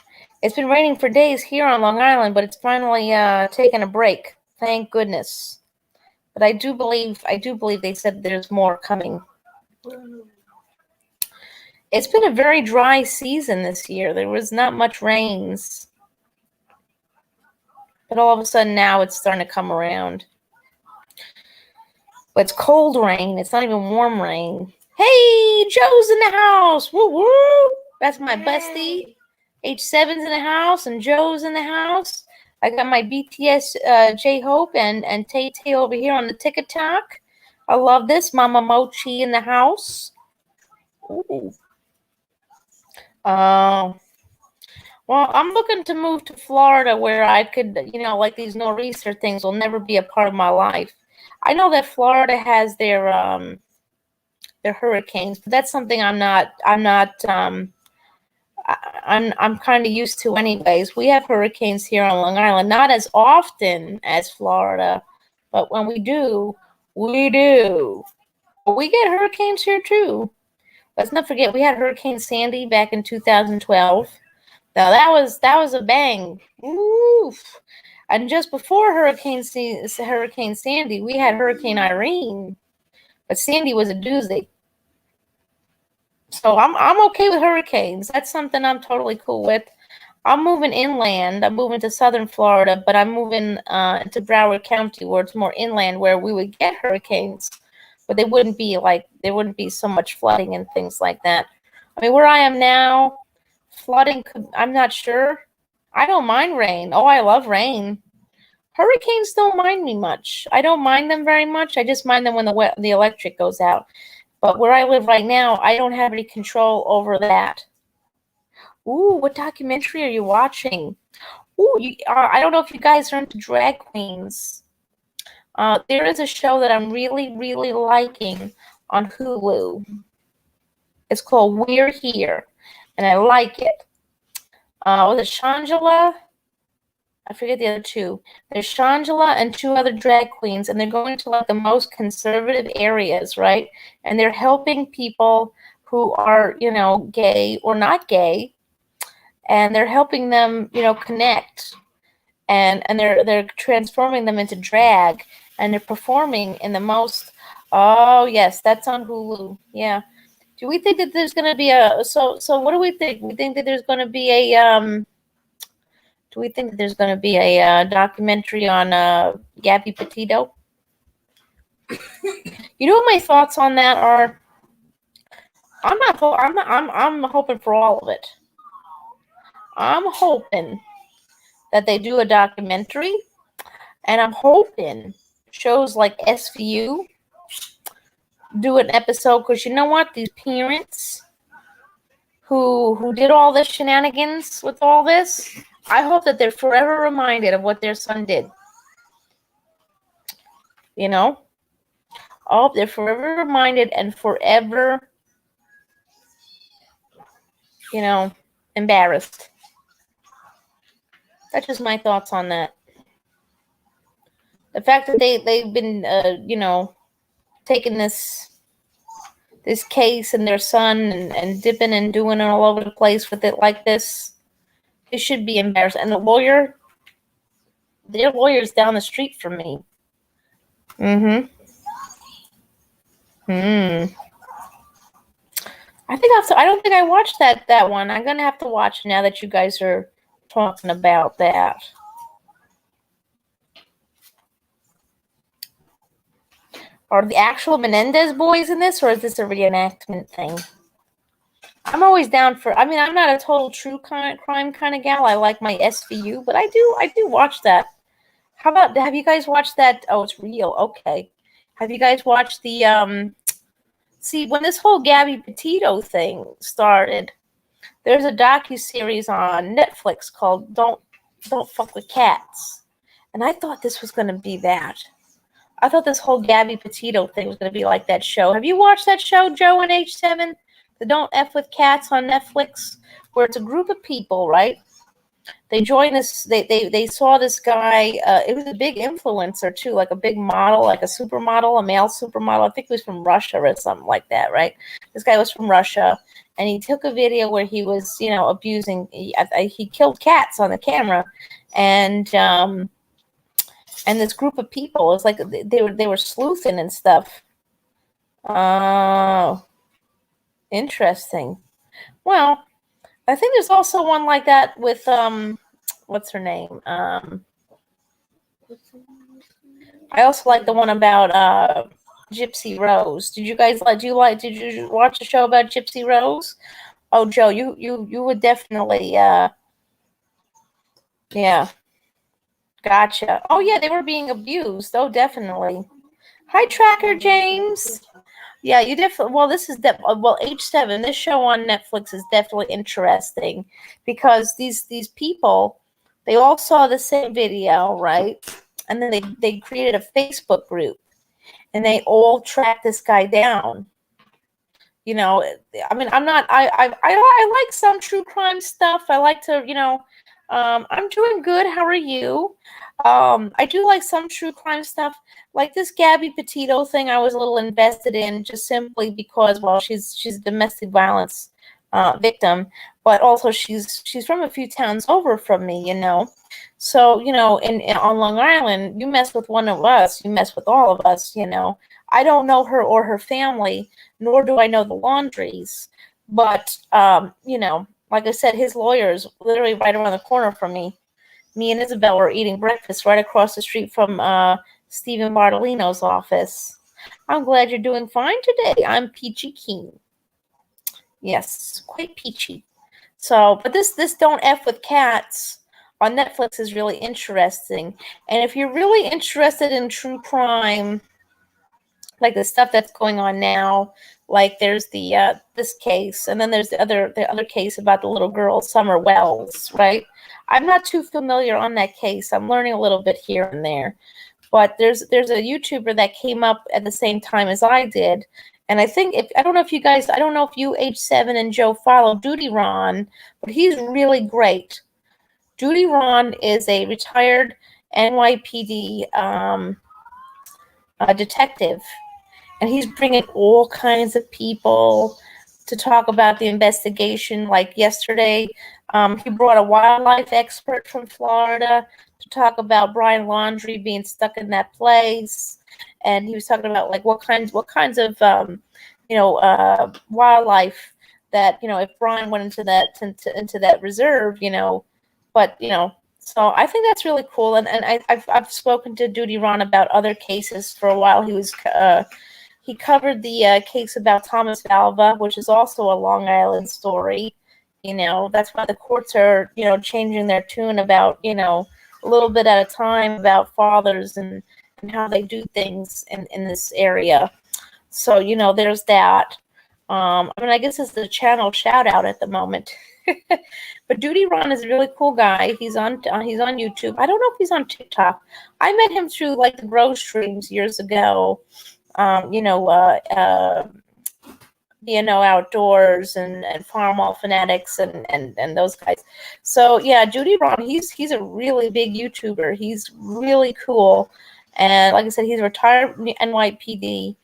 It's been raining for days here on Long Island, but it's finally taken a break. Thank goodness. But I do believe they said there's more coming. It's been a very dry season this year. There was not much rains. But all of a sudden now it's starting to come around. But it's cold rain. It's not even warm rain. Hey, Joe's in the house. Woo woo. That's my bestie. H7's in the house and Joe's in the house. I got my BTS J-Hope and Tay-Tay over here on the TikTok. I love this. Mama Mochi in the house. Ooh. Well, I'm looking to move to Florida where I could, like these nor'easter things will never be a part of my life. I know that Florida has their hurricanes, but that's something I'm kind of used to anyways. We have hurricanes here on Long Island, not as often as Florida, but when we do, we do. But we get hurricanes here too. Let's not forget we had Hurricane Sandy back in 2012. Now that was a bang. Oof. And just before Hurricane Sandy, we had Hurricane Irene, but Sandy was a doozy. So I'm okay with hurricanes. That's something I'm totally cool with. I'm moving inland. I'm moving to southern Florida, but I'm moving to Broward County where it's more inland, where we would get hurricanes, but there wouldn't be so much flooding and things like that. I mean, where I am now, flooding I'm not sure. I don't mind rain. Oh, I love rain. Hurricanes don't mind me much. I don't mind them very much. I just mind them when the electric goes out. But where I live right now, I don't have any control over that. Ooh, what documentary are you watching? Ooh, I don't know if you guys are into drag queens. There is a show that I'm really, really liking on Hulu. It's called We're Here, and I like it. Was it Shangela? I forget the other two. There's Shangela and two other drag queens, and they're going to like the most conservative areas, right? And they're helping people who are, gay or not gay, and they're helping them, connect, and they're transforming them into drag, and they're performing in the most. Oh yes, that's on Hulu. Yeah. Do we think that there's going to be so what do we think? We think that there's going to be a Do we think that there's going to be a documentary on Gabby Petito? You know what my thoughts on that are? I'm hoping for all of it. I'm hoping that they do a documentary, and I'm hoping shows like SVU do an episode, because you know what? These parents who did all this shenanigans with all this, I hope that they're forever reminded of what their son did. I hope they're forever reminded and forever, embarrassed. That's just my thoughts on that. The fact that they've been, taking this case and their son and dipping and doing it all over the place with it like this, they should be embarrassed. And their lawyer's down the street from me. I don't think I watched that one. I'm gonna have to watch now that you guys are talking about that. Are the actual Menendez boys in this, or is this a reenactment thing? I'm always down for. I mean, I'm not a total true crime kind of gal. I like my SVU, but I do watch that. How about, have you guys watched that? Oh, it's real. Okay. Have you guys watched the see, when this whole Gabby Petito thing started, there's a docuseries on Netflix called Don't Fuck with Cats. And I thought this was going to be that. I thought this whole Gabby Petito thing was going to be like that show. Have you watched that show, Joe and H7? The Don't F with Cats on Netflix, where it's a group of people, right? They joined this, they saw this guy, it was a big influencer too, like a big model, like a supermodel, a male supermodel. I think he was from Russia or something like that, right? This guy was from Russia, and he took a video where he was, abusing, he killed cats on the camera, and this group of people, it's like they were sleuthing and stuff. Oh, interesting. Well, I think there's also one like that with what's her name? I also like the one about Gypsy Rose. Did you guys like? Did you watch a show about Gypsy Rose? Oh, Joe, you would definitely yeah, gotcha. Oh yeah, they were being abused. Oh, definitely. Hi, Tracker James. Yeah, you definitely. Well, this is well, H7. This show on Netflix is definitely interesting because these people, they all saw the same video, right? And then they created a Facebook group, and they all tracked this guy down. You know, I mean, I'm not. I like some true crime stuff. I like to, I'm doing good. How are you? I do like some true crime stuff, like this Gabby Petito thing. I was a little invested in just simply because, well, she's a domestic violence victim, but also she's from a few towns over from me. So on Long Island, you mess with one of us, you mess with all of us. I don't know her or her family, nor do I know the Laundries. But, like I said, his lawyer's literally right around the corner from me. Me and Isabel were eating breakfast right across the street from Stephen Bartolino's office. I'm glad you're doing fine today. I'm Peachy Keen. Yes, quite peachy. So, but this Don't F with Cats on Netflix is really interesting. And if you're really interested in true crime, like the stuff that's going on now, like there's the this case, and then there's the other case about the little girl Summer Wells, right? I'm not too familiar on that case. I'm learning a little bit here and there, but there's a YouTuber that came up at the same time as I did, and I don't know if you guys, I don't know if you H7 and Joe follow Duty Ron, but he's really great. Duty Ron is a retired NYPD detective, and he's bringing all kinds of people to talk about the investigation. Like yesterday, he brought a wildlife expert from Florida to talk about Brian Laundrie being stuck in that place, and he was talking about like what kinds of wildlife that if Brian went into that reserve, but So I think that's really cool, and I've spoken to Duty Ron about other cases for a while. He covered the case about Thomas Valva, which is also a Long Island story. That's why the courts are, changing their tune about, a little bit at a time about fathers and how they do things in this area. So, there's that. I guess it's the channel shout out at the moment. But Duty Ron is a really cool guy. He's on YouTube. I don't know if he's on TikTok. I met him through like the Grow streams years ago. Outdoors and Farm All Fanatics and those guys. So yeah, Duty Ron, he's a really big YouTuber. He's really cool, and like I said, he's a retired NYPD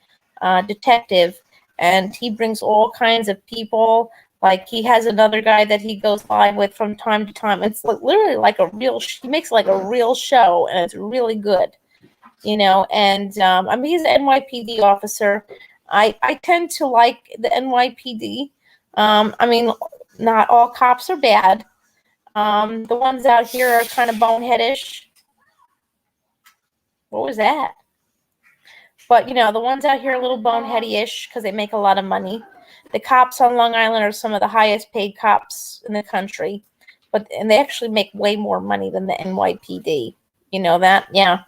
detective, and he brings all kinds of people. Like he has another guy that he goes live with from time to time. It's literally like he makes like a real show, and it's really good. And he's an NYPD officer. I tend to like the NYPD. Not all cops are bad. The ones out here are kind of boneheadish. What was that? But the ones out here are a little boneheady-ish because they make a lot of money. The cops on Long Island are some of the highest paid cops in the country, and they actually make way more money than the NYPD. You know that? Yeah.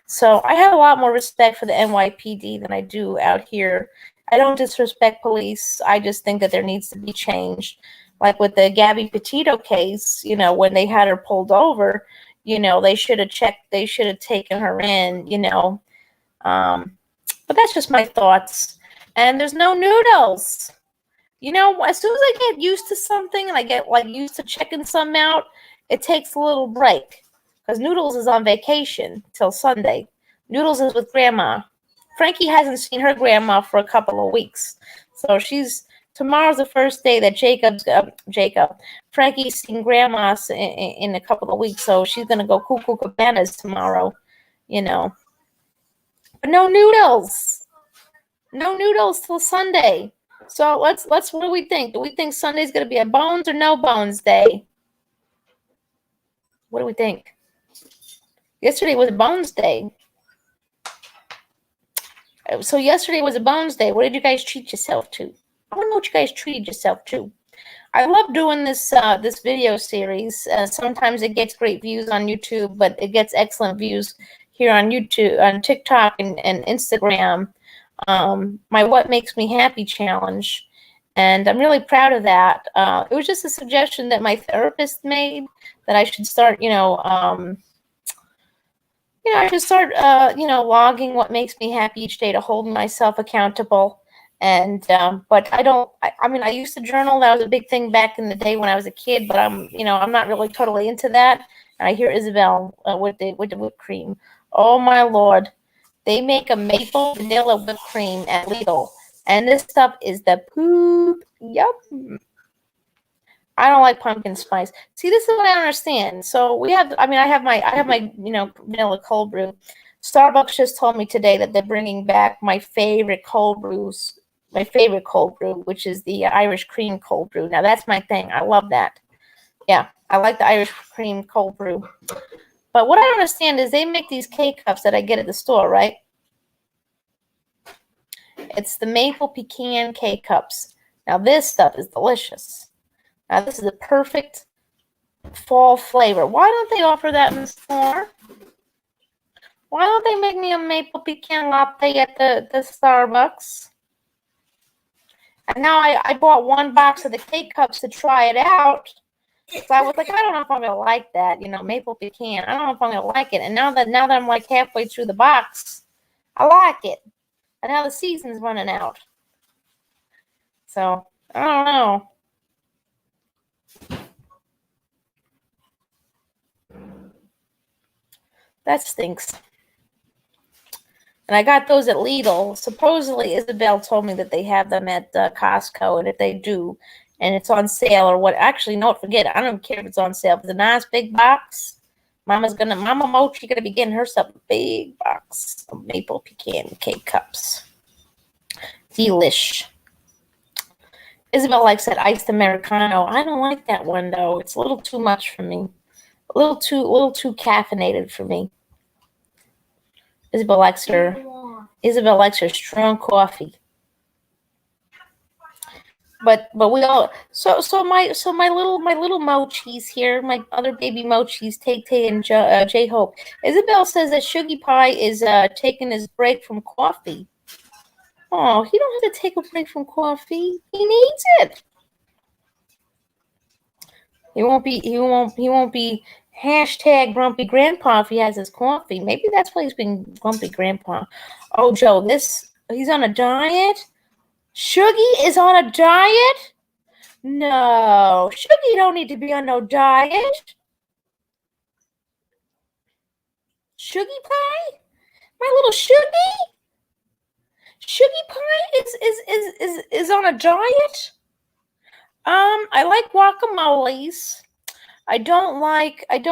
So I have a lot more respect for the NYPD than I do out here. I don't disrespect police. I just think that there needs to be change. Like with the Gabby Petito case, when they had her pulled over, they should have checked, they should have taken her in, but that's just my thoughts. And there's no noodles. As soon as I get used to something and I get like used to checking something out, it takes a little break. Because Noodles is on vacation till Sunday. Noodles is with Grandma. Frankie hasn't seen her grandma for a couple of weeks. So tomorrow's the first day that Frankie's seen Grandma in a couple of weeks. So she's going to go cuckoo cabanas tomorrow, But no noodles. No noodles till Sunday. So let's what do we think? Do we think Sunday's going to be a bones or no bones day? What do we think? Yesterday was a bones day. So yesterday was a bones day. What did you guys treat yourself to? I want to know what you guys treated yourself to. I love doing this this video series. Sometimes it gets great views on YouTube, but it gets excellent views here on YouTube, on TikTok, and Instagram. My What Makes Me Happy challenge, and I'm really proud of that. It was just a suggestion that my therapist made that I should start, I should start, logging what makes me happy each day to hold myself accountable. And but I don't. I mean, I used to journal. That was a big thing back in the day when I was a kid. But I'm not really totally into that. And I hear Isabel with the whipped cream. Oh my Lord, they make a maple vanilla whipped cream at Lidl, and this stuff is the poop. Yup. I don't like pumpkin spice. See, this is what I don't understand. So we have, I have my vanilla cold brew. Starbucks just told me today that they're bringing back my favorite cold brew, which is the Irish cream cold brew. Now that's my thing. I love that. Yeah, I like the Irish cream cold brew. But what I don't understand is they make these K-cups that I get at the store, right? It's the maple pecan K-cups. Now this stuff is delicious. Now, this is a perfect fall flavor. Why don't they offer that in the store? Why don't they make me a maple pecan latte at the Starbucks? And now I bought one box of the K-cups to try it out. So I was like, I don't know if I'm going to like that, maple pecan. I don't know if I'm going to like it. And now that I'm like halfway through the box, I like it. And now the season's running out. So, I don't know. That stinks. And I got those at Lidl. Supposedly, Isabel told me that they have them at Costco, and if they do, and it's on sale or what, actually, no, forget it. I don't care if it's on sale. If it's a nice big box, Mama Mochi gonna be getting herself a big box of maple pecan cake cups. Delish. Isabel likes that iced Americano. I don't like that one though. It's a little too much for me. A little too caffeinated for me. Isabel likes her strong coffee. But we all so my little Mochis here, my other baby Mochis, Tay and J Hope. Isabel says that Sugar Pie is taking his break from coffee. Oh, he don't have to take a break from coffee. He needs it. He won't be hashtag grumpy grandpa if he has his coffee. Maybe that's why he's been grumpy grandpa. Oh, Joe, he's on a diet? Shuggy is on a diet? No, Shuggy don't need to be on no diet. Shuggy Pie? My little Shuggy? Shuggy Pie is on a diet? I like guacamoles. I don't like when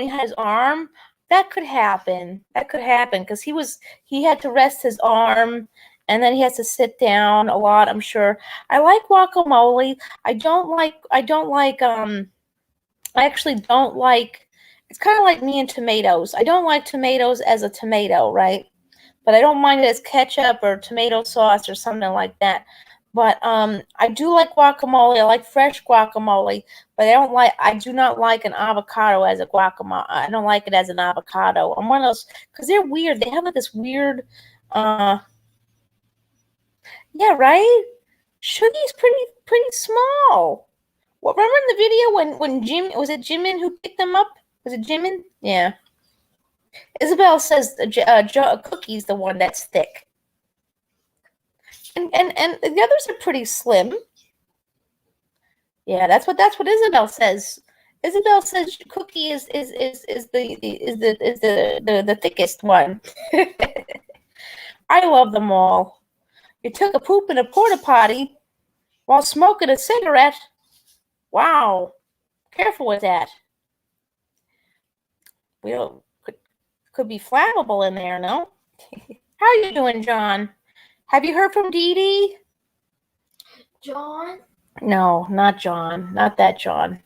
he had his arm. That could happen because he had to rest his arm, and then he has to sit down a lot, I'm sure. I like guacamole. I actually don't like, it's kind of like me and tomatoes. I don't like tomatoes as a tomato, right? But I don't mind it as ketchup or tomato sauce or something like that. But I do like guacamole. I like fresh guacamole, but I do not like an avocado as a guacamole. I don't like it as an avocado. I'm one of those, because they're weird. They have like this weird, yeah, right? Shuggy's pretty small. Well, remember in the video when Jimin who picked them up? Was it Jimin? Yeah. Isabel says Cookie's the one that's thick. And the others are pretty slim. Yeah, that's what Isabel says. Isabel says Cookie is the thickest one. I love them all. You took a poop in a porta potty while smoking a cigarette. Wow, careful with that. Could be flammable in there, no? How you doing, John? Have you heard from Dee Dee? John? No, not John. Not that John.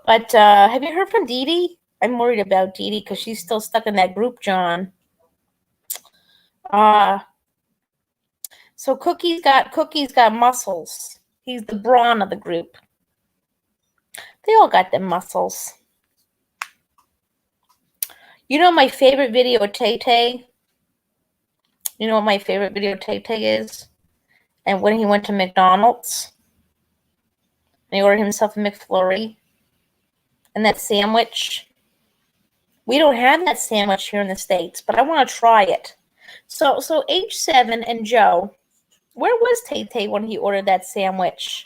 But have you heard from Dee Dee? I'm worried about Dee Dee because she's still stuck in that group, John. So Cookie's got muscles. He's the brawn of the group. They all got them muscles. You know my favorite video of Tay Tay? You know what my favorite video of Tay Tay is? And when he went to McDonald's and he ordered himself a McFlurry and that sandwich. We don't have that sandwich here in the States, but I want to try it. So H7 and Joe, where was Tay Tay when he ordered that sandwich?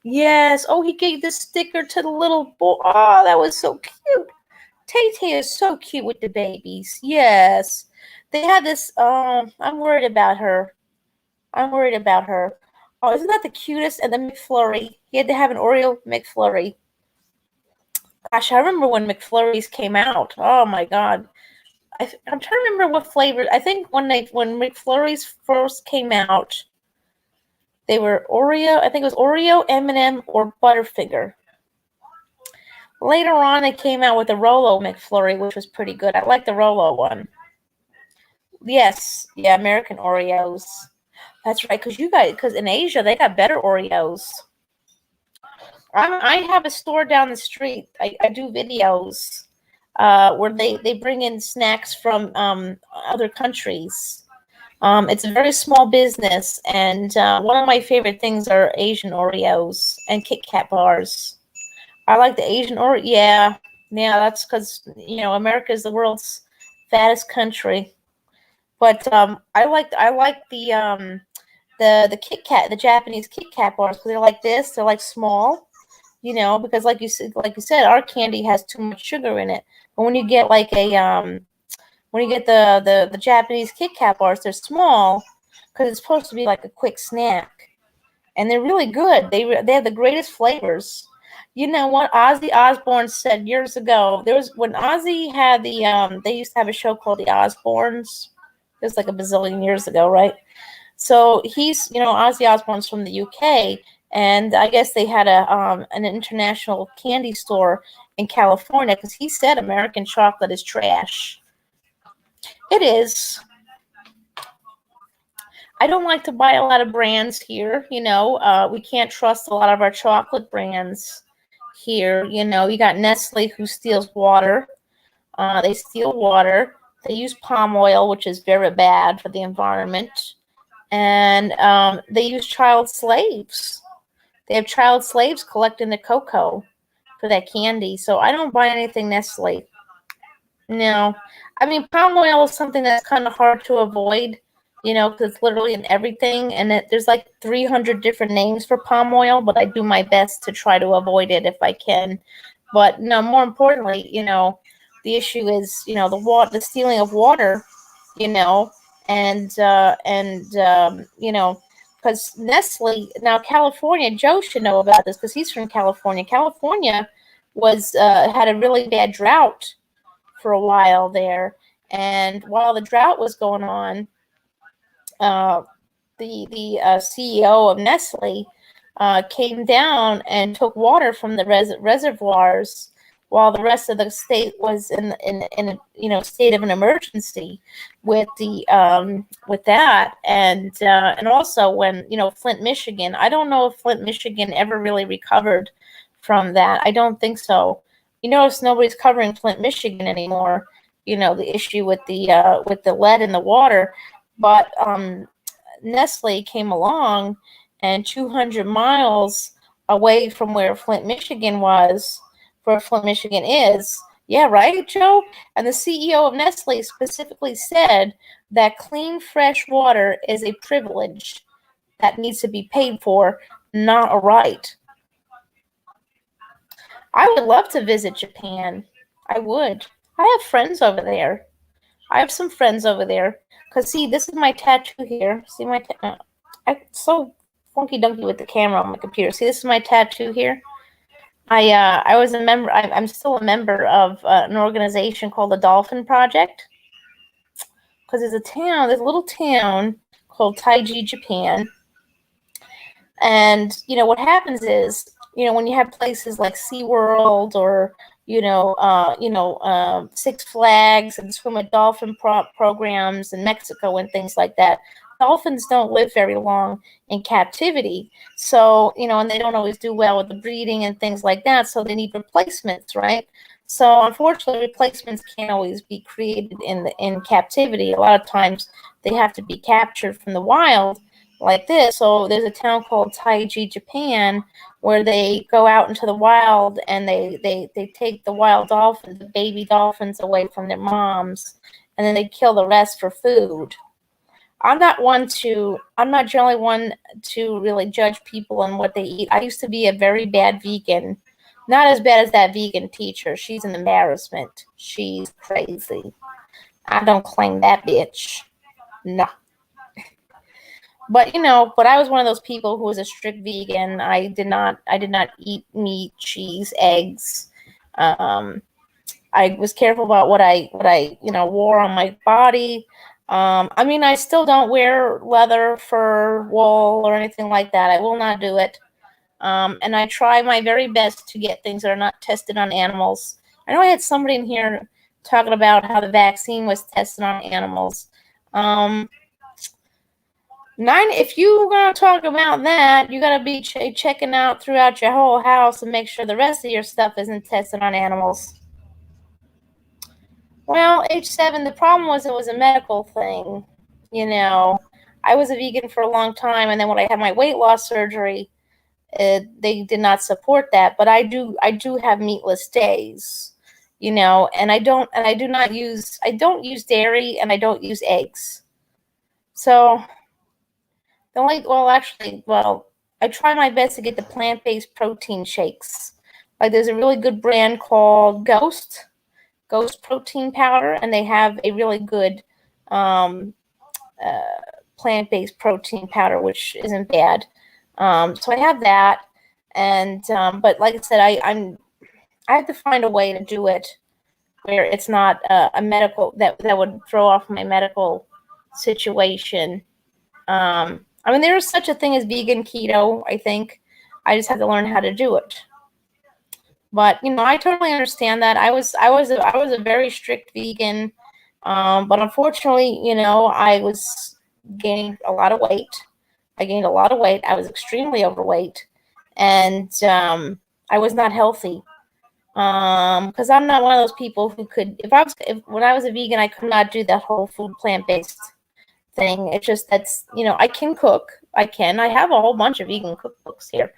Yes. Oh, he gave the sticker to the little boy. Oh, that was so cute. Tay Tay is so cute with the babies. Yes. They had this. I'm worried about her. Oh, isn't that the cutest? And the McFlurry. He had to have an Oreo McFlurry. Gosh, I remember when McFlurries came out. Oh my God. I'm trying to remember what flavor. I think when McFlurries first came out, they were Oreo. I think it was Oreo, M&M, or Butterfinger. Later on, they came out with the Rolo McFlurry, which was pretty good. I like the Rolo one. Yes, yeah, American Oreos. That's right, because in Asia they got better Oreos. I have a store down the street. I do videos where they bring in snacks from other countries. It's a very small business, and one of my favorite things are Asian Oreos and Kit Kat bars. I like the Asian Oreo. Yeah, that's because America is the world's fattest country. But I like the Kit Kat, the Japanese Kit Kat bars, because they're like this. They're like small. Because like you said, our candy has too much sugar in it. But when you get like when you get the Japanese Kit Kat bars, they're small because it's supposed to be like a quick snack, and they're really good. They have the greatest flavors. You know what Ozzy Osbourne said years ago? When Ozzy had they used to have a show called The Osbournes. It was like a bazillion years ago, right? So he's, Ozzy Osbourne's from the UK, and I guess they had an international candy store in California because he said American chocolate is trash. It is. I don't like to buy a lot of brands here. We can't trust a lot of our chocolate brands here. You got Nestle who steals water. They steal water. They use palm oil, which is very bad for the environment. And they use child slaves. They have child slaves collecting the cocoa for that candy. So I don't buy anything Nestle. No. I mean, palm oil is something that's kind of hard to avoid, because it's literally in everything. And there's like 300 different names for palm oil, but I do my best to try to avoid it if I can. But no, more importantly, the issue is, the stealing of water, because Nestle, now California, Joe should know about this because he's from California. California had a really bad drought for a while there, and while the drought was going on, the CEO of Nestle came down and took water from the reservoirs while the rest of the state was in a state of an emergency with that, and also when Flint, Michigan. I don't know if Flint, Michigan ever really recovered from that. I don't think so. Nobody's covering Flint, Michigan anymore. The issue with the lead in the water, but Nestle came along, and 200 miles away from where Flint, Michigan was. Where Flint, Michigan is. Yeah, right, Joe? And the CEO of Nestle specifically said that clean, fresh water is a privilege that needs to be paid for, not a right. I would love to visit Japan. I would. I have friends over there. I have some friends over there. Because, see, this is my tattoo here. See my I'm so funky-dunky with the camera on my computer. See, this is my tattoo here. I was a member. I'm still a member of an organization called the Dolphin Project, because there's a little town called Taiji Japan. And, what happens is, when you have places like SeaWorld or, Six Flags and swim with dolphin programs in Mexico and things like that, dolphins don't live very long in captivity. So, and they don't always do well with the breeding and things like that. So they need replacements, right? So unfortunately, replacements can't always be created in captivity. A lot of times they have to be captured from the wild like this. So there's a town called Taiji, Japan, where they go out into the wild and they take the wild dolphins, the baby dolphins, away from their moms, and then they kill the rest for food. I'm not generally one to really judge people on what they eat. I used to be a very bad vegan. Not as bad as that vegan teacher. She's an embarrassment. She's crazy. I don't claim that bitch. No. But I was one of those people who was a strict vegan. I did not eat meat, cheese, eggs. I was careful about what I wore on my body. I still don't wear leather, fur, wool, or anything like that. I will not do it. And I try my very best to get things that are not tested on animals. I know I had somebody in here talking about how the vaccine was tested on animals. If you're going to talk about that, you got to be checking out throughout your whole house and make sure the rest of your stuff isn't tested on animals. Well, H7, the problem was it was a medical thing. I was a vegan for a long time, and then when I had my weight loss surgery, they did not support that. But I do have meatless days, and I don't use dairy, and I don't use eggs. So I try my best to get the plant-based protein shakes. Like there's a really good brand called Ghost protein powder, and they have a really good plant-based protein powder, which isn't bad. So I have that, and but like I said, I have to find a way to do it where it's not a medical that would throw off my medical situation. There is such a thing as vegan keto, I think. I just have to learn how to do it. But I totally understand that. I was a very strict vegan, but unfortunately, I was gaining a lot of weight. I gained a lot of weight. I was extremely overweight, and I was not healthy. Because I'm not one of those people who could. When I was a vegan, I could not do that whole food plant-based thing. It's just I can cook. I have a whole bunch of vegan cookbooks here.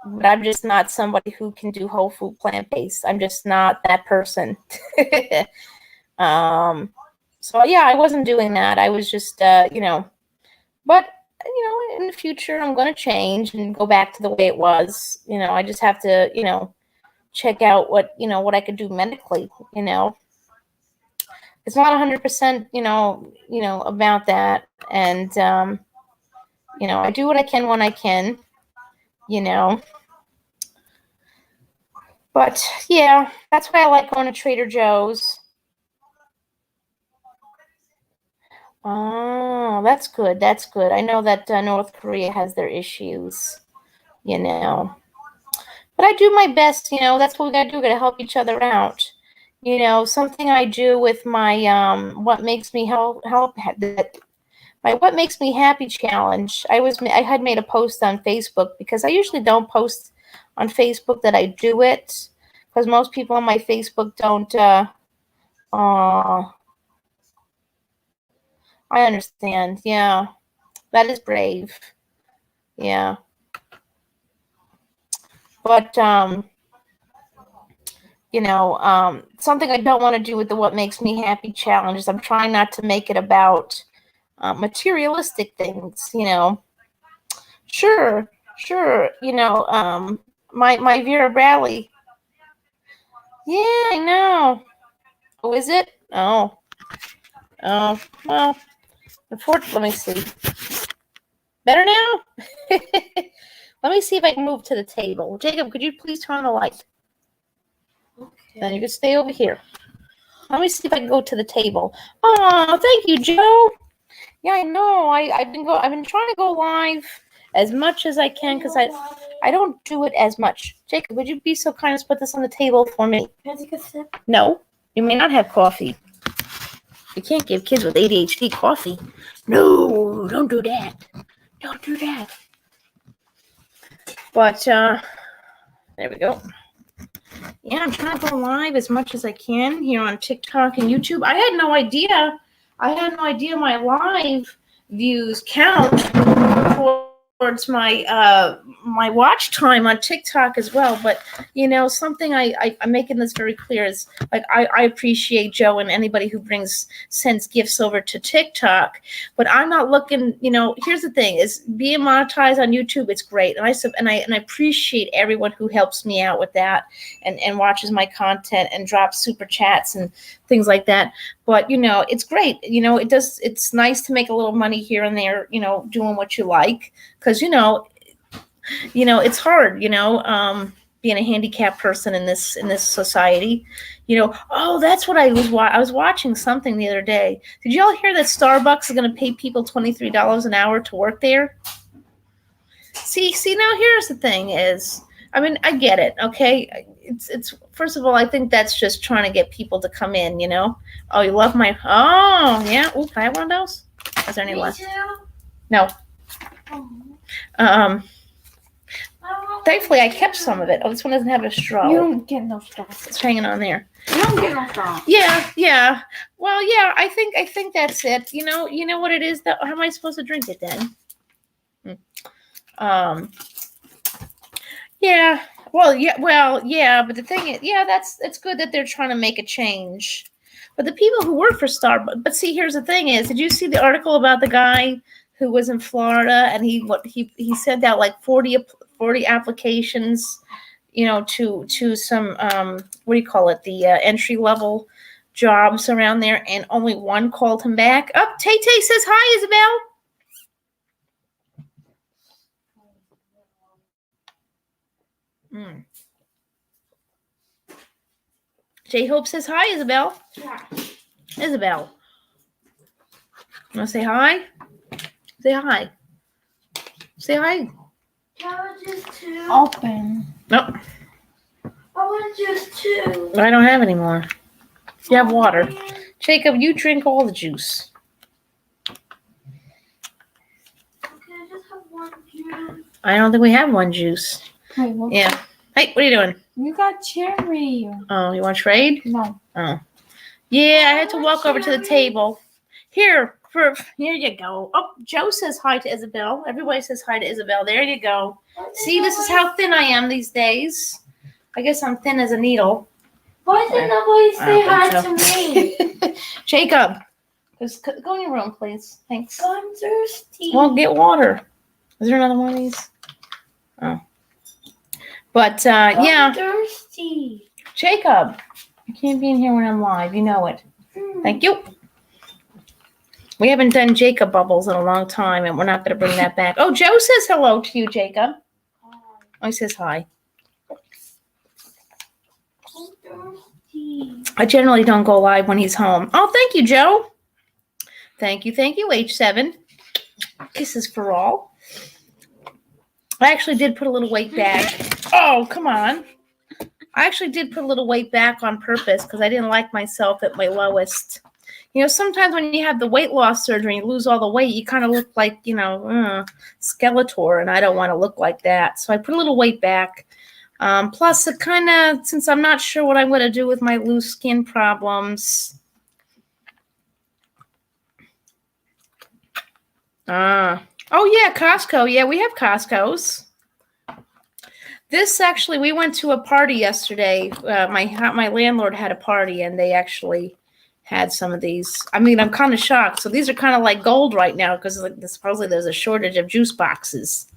But I'm just not somebody who can do whole food plant-based. I'm just not that person. So yeah, I wasn't doing that. I was just, but in the future, I'm going to change and go back to the way it was. I just have to, check out what I could do medically. It's not 100%, about that. And, I do what I can when I can, But yeah, that's why I like going to Trader Joe's. Oh, that's good. That's good. I know that North Korea has their issues, But I do my best, that's what we got to do. We got to help each other out. Something I do with my what makes me my what makes me happy challenge. I had made a post on Facebook because I usually don't post on Facebook that I do it because most people on my Facebook don't. I understand. Yeah, that is brave. Yeah, but something I don't want to do with the What Makes Me Happy challenge is I'm trying not to make it about materialistic things, Sure. My Vera Bradley. Yeah, I know. Oh, is it? Oh. Well, unfortunately, let me see. Better now? Let me see if I can move to the table. Jacob, could you please turn on the light? Okay. Then you can stay over here. Let me see if I can go to the table. Oh, thank you, Joe. Yeah, I know. I've been trying to go live as much as I can because I don't do it as much. Jacob, would you be so kind as put this on the table for me? Can I take a sip? No, you may not have coffee. You can't give kids with ADHD coffee. No, don't do that. Don't do that. But there we go. Yeah, I'm trying to go live as much as I can here on TikTok and YouTube. I had no idea my live views count towards my watch time on TikTok as well. But something I'm making this very clear is like I appreciate Joe and anybody who sends gifts over to TikTok, but I'm not looking. Here's the thing: is being monetized on YouTube. It's great, and I appreciate everyone who helps me out with that and watches my content and drops super chats and things like that. But it's great. It's nice to make a little money here and there. Doing what you like. Because it's hard, being a handicapped person in this society. That's what I was watching something the other day. Did y'all hear that Starbucks is going to pay people $23 an hour to work there? See. Now here's the thing: is I get it. Okay, it's first of all, I think that's just trying to get people to come in. Oh, you love my. Oh yeah. Oh, can I have one of those? Is there any left? No. Thankfully I kept some of it. Oh, this one doesn't have a straw. You don't get no straw. It's hanging on there. You don't get no straw. Yeah. Well, yeah, I think that's it. You know what it is though? How am I supposed to drink it then? Yeah. Well, yeah, but the thing is, yeah, it's good that they're trying to make a change. But the people who work for Starbucks, but see, here's the thing is, did you see the article about the guy who was in Florida and he sent out like 40 applications, to some, what do you call it? The entry level jobs around there, and only one called him back. Oh, Tay says hi, Isabel. J-Hope says hi, Isabel. Yeah. Isabel. You want to say hi? Say hi. Say hi. Just two. Open. Nope. I want just two. I don't have any more. You have water. Jacob, you drink all the juice. Okay, I just have one juice. I don't think we have one juice. Wait, what? Yeah. Hey, what are you doing? You got cherry. Oh, you want to trade? No. Oh. Yeah, I had to walk over to the table. Here you go. Oh, Joe says hi to Isabel. Everybody says hi to Isabel. There you go. See, this is how thin I am these days. I guess I'm thin as a needle. Why did nobody say hi to me? Jacob, just go in your room, please. Thanks. I'm thirsty. Well, get water. Is there another one of these? Oh. But, yeah. I'm thirsty. Jacob, you can't be in here when I'm live. You know it. Thank you. We haven't done Jacob bubbles in a long time, and we're not going to bring that back. Oh, Joe says hello to you, Jacob. Oh, he says hi. I generally don't go live when he's home. Oh, thank you, Joe. Thank you, H7. Kisses for all. I actually did put a little weight back. Oh, come on. I actually did put a little weight back on purpose because I didn't like myself at my lowest. Sometimes when you have the weight loss surgery, you lose all the weight, you kind of look like, Skeletor, and I don't want to look like that. So I put a little weight back. Plus, it kind of, since I'm not sure what I'm going to do with my loose skin problems. Oh, yeah, Costco. Yeah, we have Costco's. This actually, we went to a party yesterday. My landlord had a party, and they actually had some of these. I'm kind of shocked. So these are kind of like gold right now because supposedly there's a shortage of juice boxes.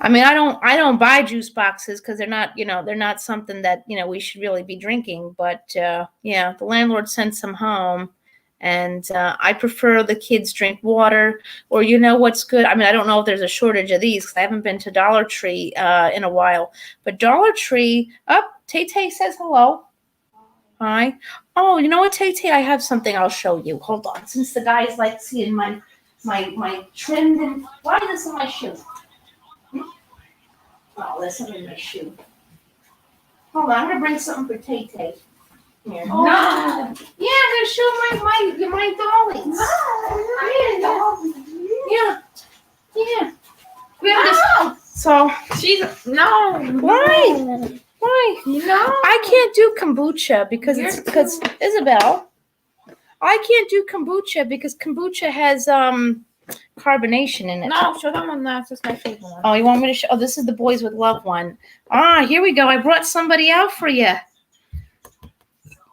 I don't buy juice boxes because they're not something that we should really be drinking. But yeah, the landlord sent some home, and I prefer the kids drink water. Or what's good? I don't know if there's a shortage of these because I haven't been to Dollar Tree in a while. But Dollar Tree, Tay says hello. Hi. Oh, you know what, Tay? I have something I'll show you. Hold on. Since the guys like seeing my trimmed and why is this in my shoe? Oh, that's not in my shoe. Hold on, I'm gonna bring something for Tay. Here. Oh. No. Yeah, I'm gonna show my dollies. Yeah. Yeah. We have this. So She's no. Why? No. Why? No. I can't do kombucha because Isabel. I can't do kombucha because kombucha has carbonation in it. No, show that one last. That's my favorite one. Oh, you want me to show? Oh, this is the Boys with Love one. Ah, here we go. I brought somebody out for you.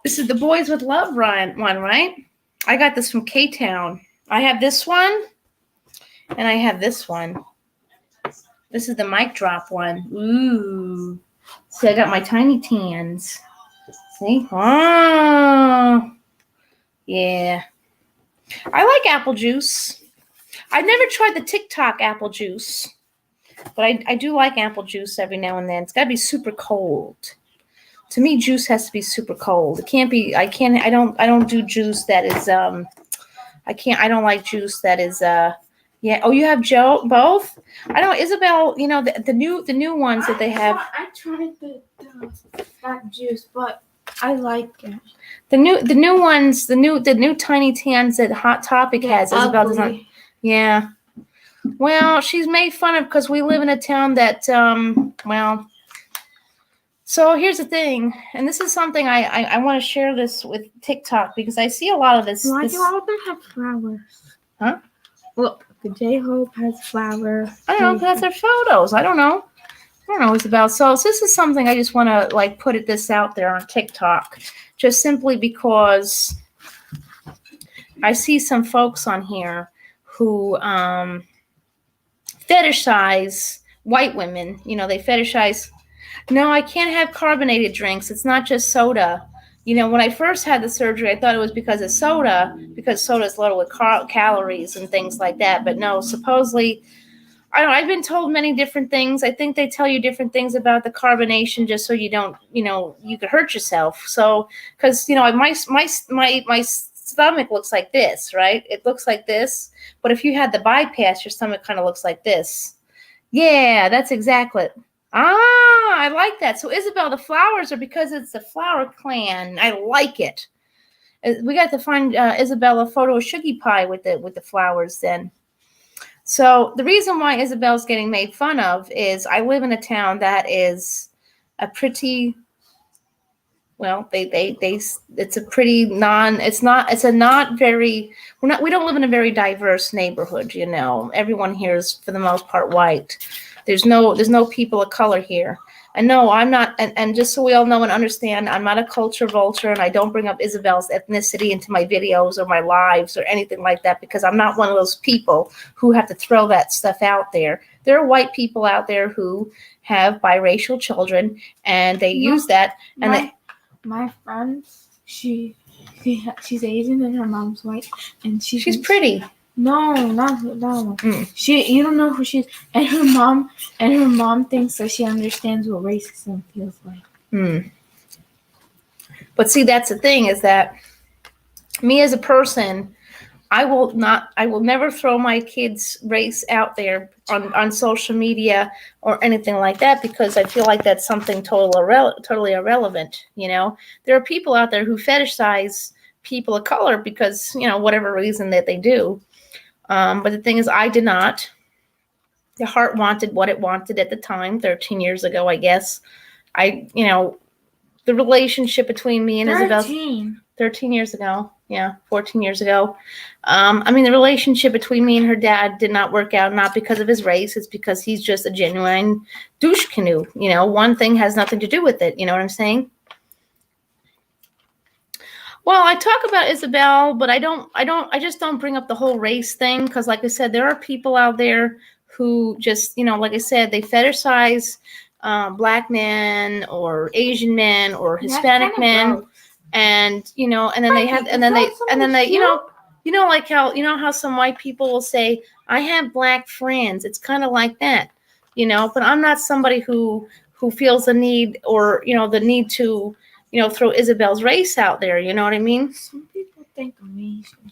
This is the Boys with Love one, right? I got this from K-Town. I have this one, and I have this one. This is the mic drop one. Ooh. See, I got my tiny tans. See? Oh. Yeah. I like apple juice. I've never tried the TikTok apple juice, but I do like apple juice every now and then. It's got to be super cold. To me, juice has to be super cold. It can't be. I don't do juice that is. I don't like juice that is. Yeah. Oh, you have both? I don't. Isabel, you know the new ones that they have. I tried the that juice, but I like it. The new ones, the new tiny tans that Hot Topic has. Isabel does not. Yeah. Well, she's made fun of because we live in a town that well. So here's the thing, and this is something I want to share this with TikTok because I see a lot of this. Why do all of them have flowers? Huh? Look, the J-Hope has flowers. I don't know, because that's their photos. I don't know what it's about. So this is something I just want to like put this out there on TikTok, just simply because I see some folks on here who fetishize white women. You know, they fetishize. No, I can't have carbonated drinks. It's not just soda. You know, when I first had the surgery, I thought it was because of soda, because soda is loaded with calories and things like that. But no, supposedly, I don't know, I've been told many different things. I think they tell you different things about the carbonation just so you don't, you know, you could hurt yourself. So, because, you know, my stomach looks like this, right? It looks like this. But if you had the bypass, your stomach kind of looks like this. Yeah, that's exactly it. Ah, I like that. So, Isabel, the flowers are because it's the flower clan. I like it. We got to find Isabel a photo of Shuggy Pie with the flowers then. So, the reason why Isabel's getting made fun of is I live in a town that is a pretty, well, it's a pretty we don't live in a very diverse neighborhood, you know. Everyone here is, for the most part, white. There's no people of color here. And no, I'm not, and just so we all know and understand, I'm not a culture vulture, and I don't bring up Isabel's ethnicity into my videos or my lives or anything like that, because I'm not one of those people who have to throw that stuff out there. There are white people out there who have biracial children, and they use that. And my friend, she's Asian and her mom's white, and she's pretty. No, not that one. You don't know who she is, and her mom thinks that she understands what racism feels like. But see, that's the thing, is that me as a person, I will never throw my kids' race out there on social media or anything like that, because I feel like that's something totally irrelevant. You know, there are people out there who fetishize people of color because, you know, whatever reason that they do. But the thing is, I did not. The heart wanted what it wanted at the time, 13 years ago, I guess. The relationship between me and Isabel. 13 years ago. Yeah, 14 years ago. The relationship between me and her dad did not work out, not because of his race. It's because he's just a genuine douche canoe. You know, one thing has nothing to do with it. You know what I'm saying? Well, I talk about Isabel, but I just don't bring up the whole race thing, because like I said, there are people out there who just, you know, like I said, they fetishize black men or Asian men or Hispanic men. Gross. And, you know, and then they like how some white people will say, I have black friends. It's kind of like that, you know, but I'm not somebody who feels the need, or, you know, the need to, throw Isabel's race out there. You know what I mean? Some people think I'm Asian.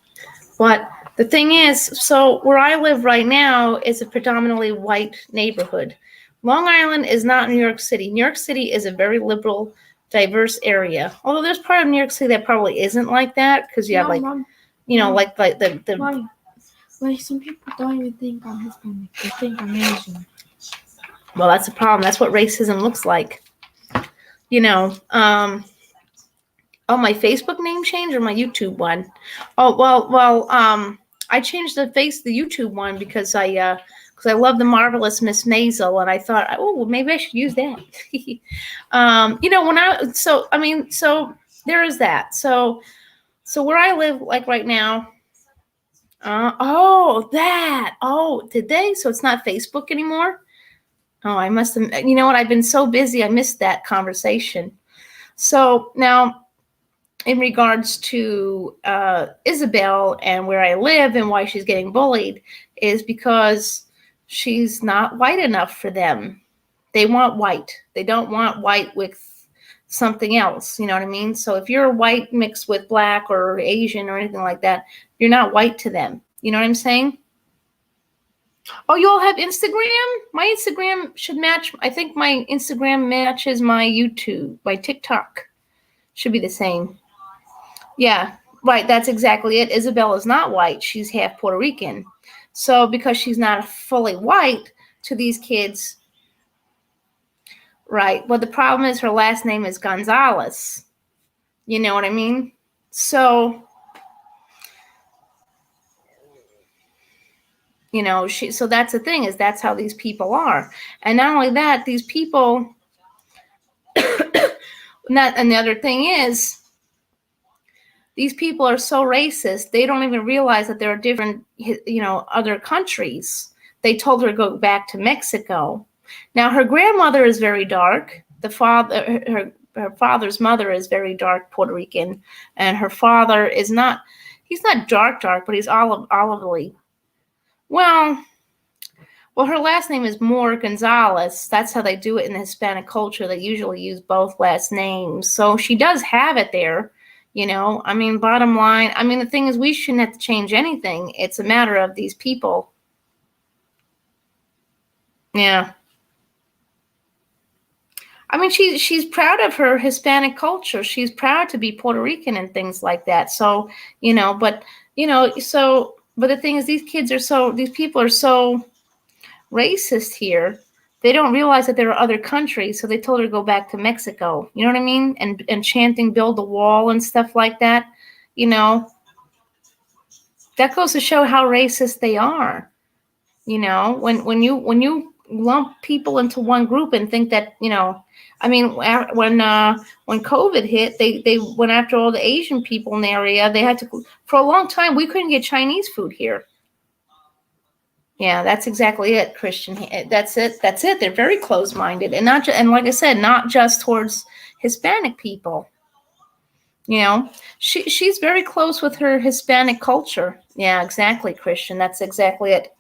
But the thing is, so where I live right now is a predominantly white neighborhood. Long Island is not New York City. New York City is a very liberal, diverse area. Although there's part of New York City that probably isn't like that because you have Mom, like the Mom, like some people don't even think I'm Hispanic. They think I'm Asian. Well, that's a problem. That's what racism looks like. Oh, my Facebook name changed or my YouTube one? Oh, well, I changed the YouTube one because I love the marvelous Miss Maisel, and I thought, oh, well, maybe I should use that. So there is that. So where I live, like right now, did they? So it's not Facebook anymore? Oh, I must have, you know what? I've been so busy, I missed that conversation. So now, in regards to Isabel and where I live and why she's getting bullied is because she's not white enough for them. They want white. They don't want white with something else. You know what I mean? So if you're white mixed with black or Asian or anything like that, you're not white to them. You know what I'm saying? Oh, you all have Instagram? My Instagram should match. I think my Instagram matches my YouTube, my TikTok. Should be the same. Yeah, right. That's exactly it. Isabel is not white. She's half Puerto Rican. So because she's not fully white to these kids, right. Well, the problem is her last name is Gonzalez. You know what I mean? So, so that's the thing is that's how these people are. And not only that, these people, and the other thing is, these people are so racist, they don't even realize that there are different, other countries. They told her to go back to Mexico. Now, her grandmother is very dark. Her father's mother is very dark Puerto Rican, and her father is not, he's not dark, but he's olively. Well, her last name is Moore Gonzalez. That's how they do it in the Hispanic culture. They usually use both last names. So she does have it there. Bottom line, the thing is we shouldn't have to change anything. It's a matter of these people. Yeah. She's proud of her Hispanic culture. She's proud to be Puerto Rican and things like that. So, but the thing is these people are so racist here. They don't realize that there are other countries, so they told her to go back to Mexico. You know what I mean? And chanting "build the wall" and stuff like that. That goes to show how racist they are. When you lump people into one group and think that when COVID hit, they went after all the Asian people in the area. They had to, for a long time, we couldn't get Chinese food here. Yeah, that's exactly it, Christian. That's it. They're very closed-minded, and and like I said, not just towards Hispanic people. She's very close with her Hispanic culture. Yeah, exactly, Christian. That's exactly it.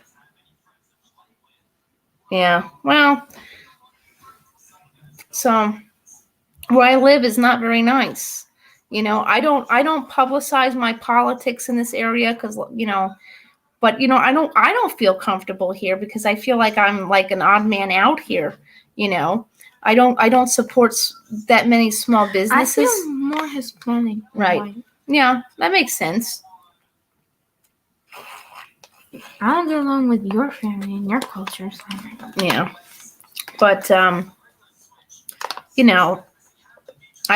Yeah. Well, so where I live is not very nice. I don't publicize my politics in this area because but I don't feel comfortable here because I feel like I'm like an odd man out here. I don't support that many small businesses. I feel more Hispanic than right. white. Yeah, that makes sense. I don't get along with your family and your culture. So. Yeah, but I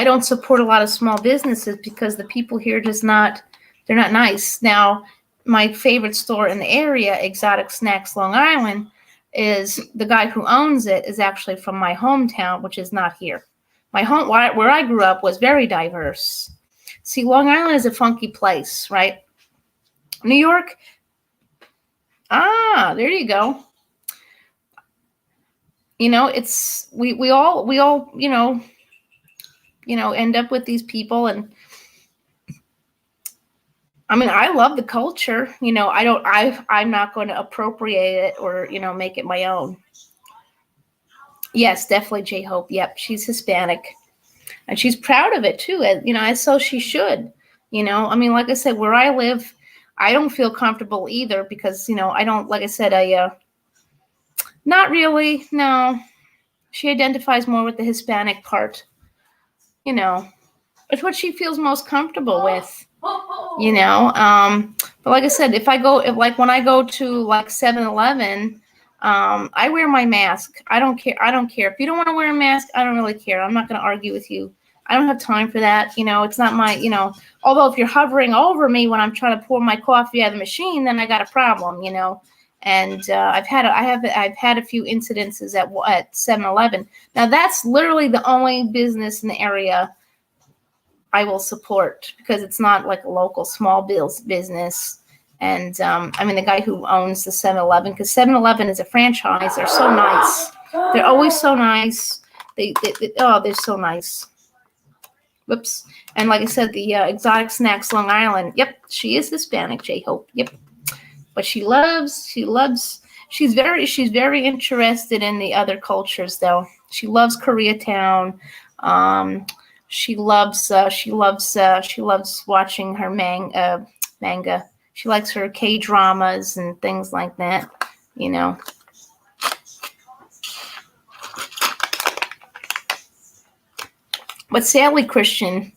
don't support a lot of small businesses because the people here they're not nice. Now, my favorite store in the area, Exotic Snacks Long Island, is the guy who owns it is actually from my hometown, which is not here. Where I grew up was very diverse. See, Long Island is a funky place, right? New York, there you go. It's we all end up with these people, and I love the culture. I'm not going to appropriate it or make it my own. Yes, definitely J Hope. Yep, she's Hispanic. And she's proud of it too, as so she should. I mean, like I said, where I live, I don't feel comfortable either because, I don't, like I said, not really, no. She identifies more with the Hispanic part, It's what she feels most comfortable with, But like I said, when I go to like 7-Eleven, I wear my mask. I don't care. If you don't want to wear a mask, I don't really care. I'm not going to argue with you. I don't have time for that. It's not my, although if you're hovering over me when I'm trying to pour my coffee out of the machine, then I got a problem, And I've had a few incidences at 7-Eleven. Now that's literally the only business in the area I will support because it's not like a local small business. And the guy who owns the 7-Eleven, because 7-Eleven is a franchise. They're so nice. They're always so nice. They're so nice. Whoops. And like I said, the Exotic Snacks Long Island. Yep, she is Hispanic, J-Hope. Yep. But she's very interested in the other cultures though. She loves Koreatown. She loves watching her manga. She likes her K-dramas and things like that, But sadly, Christian,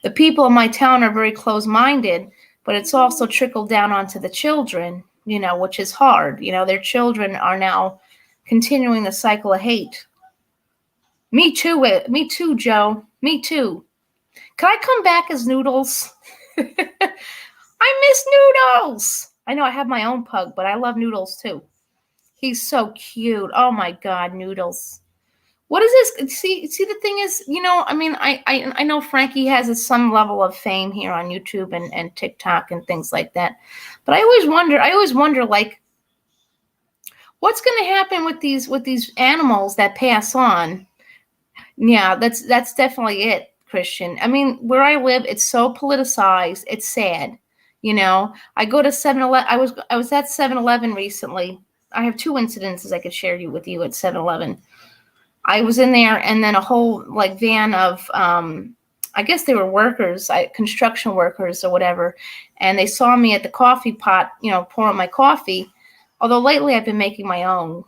the people in my town are very close-minded, but it's also trickled down onto the children, which is hard. Their children are now continuing the cycle of hate. Me too, Joe. Me too. Can I come back as Noodles? I miss Noodles. I know I have my own pug, but I love Noodles too. He's so cute. Oh my God, Noodles. What is this? See, the thing is, I know Frankie has some level of fame here on YouTube and TikTok and things like that. But I always wonder, like, what's going to happen with these animals that pass on? Yeah, that's definitely it, Christian. I mean, where I live, it's so politicized. It's sad. I go to 7-Eleven. I was at 7-Eleven recently. I have 2 incidences I could share with you at 7-Eleven. I was in there, and then a whole like van of, I guess they were workers, construction workers or whatever, and they saw me at the coffee pot, pouring my coffee. Although lately I've been making my own.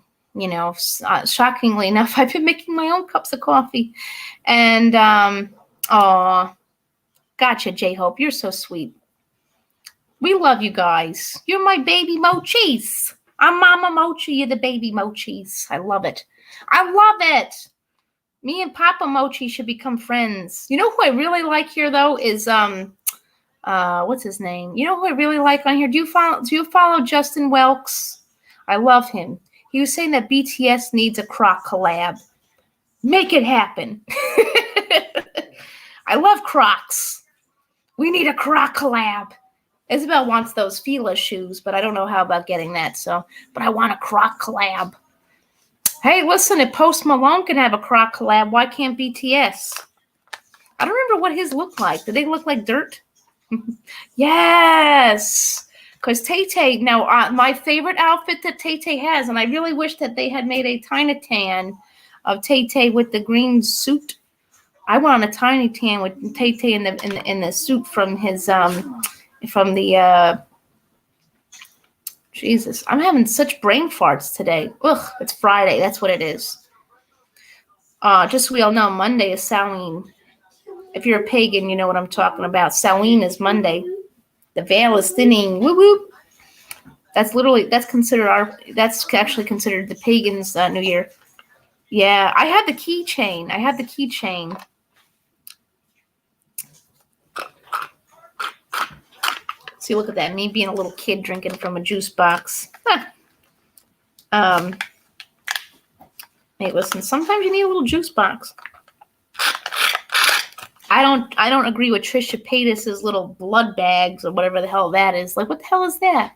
Shockingly enough, I've been making my own cups of coffee, and gotcha, J-Hope, you're so sweet. We love you guys. You're my baby Mochis. I'm Mama Mochi. You're the baby Mochis. I love it. I love it. Me and Papa Mochi should become friends. You know who I really like here though is what's his name? You know who I really like on here? Do you follow Justin Welks? I love him. He was saying that BTS needs a Croc collab. Make it happen. I love Crocs. We need a Croc collab. Isabel wants those Fila shoes, but I don't know how about getting that. But I want a Croc collab. Hey, listen, if Post Malone can have a Croc collab, why can't BTS? I don't remember what his look like. Did they look like dirt? Yes. Because Tay-Tay, now my favorite outfit that Tay-Tay has, and I really wish that they had made a tiny tan of Tay-Tay with the green suit. I want a tiny tan with Tay-Tay in the suit from his Jesus, I'm having such brain farts today. Ugh, it's Friday. That's what it is. Just so we all know, Monday is Samhain. If you're a pagan, you know what I'm talking about. Samhain is Monday. The veil is thinning. Whoop whoop. That's actually considered the pagans' New Year. Yeah, I have the keychain. See, look at that. Me being a little kid drinking from a juice box. Huh. Hey, listen, sometimes you need a little juice box. I don't agree with Trisha Paytas's little blood bags or whatever the hell that is. Like, what the hell is that?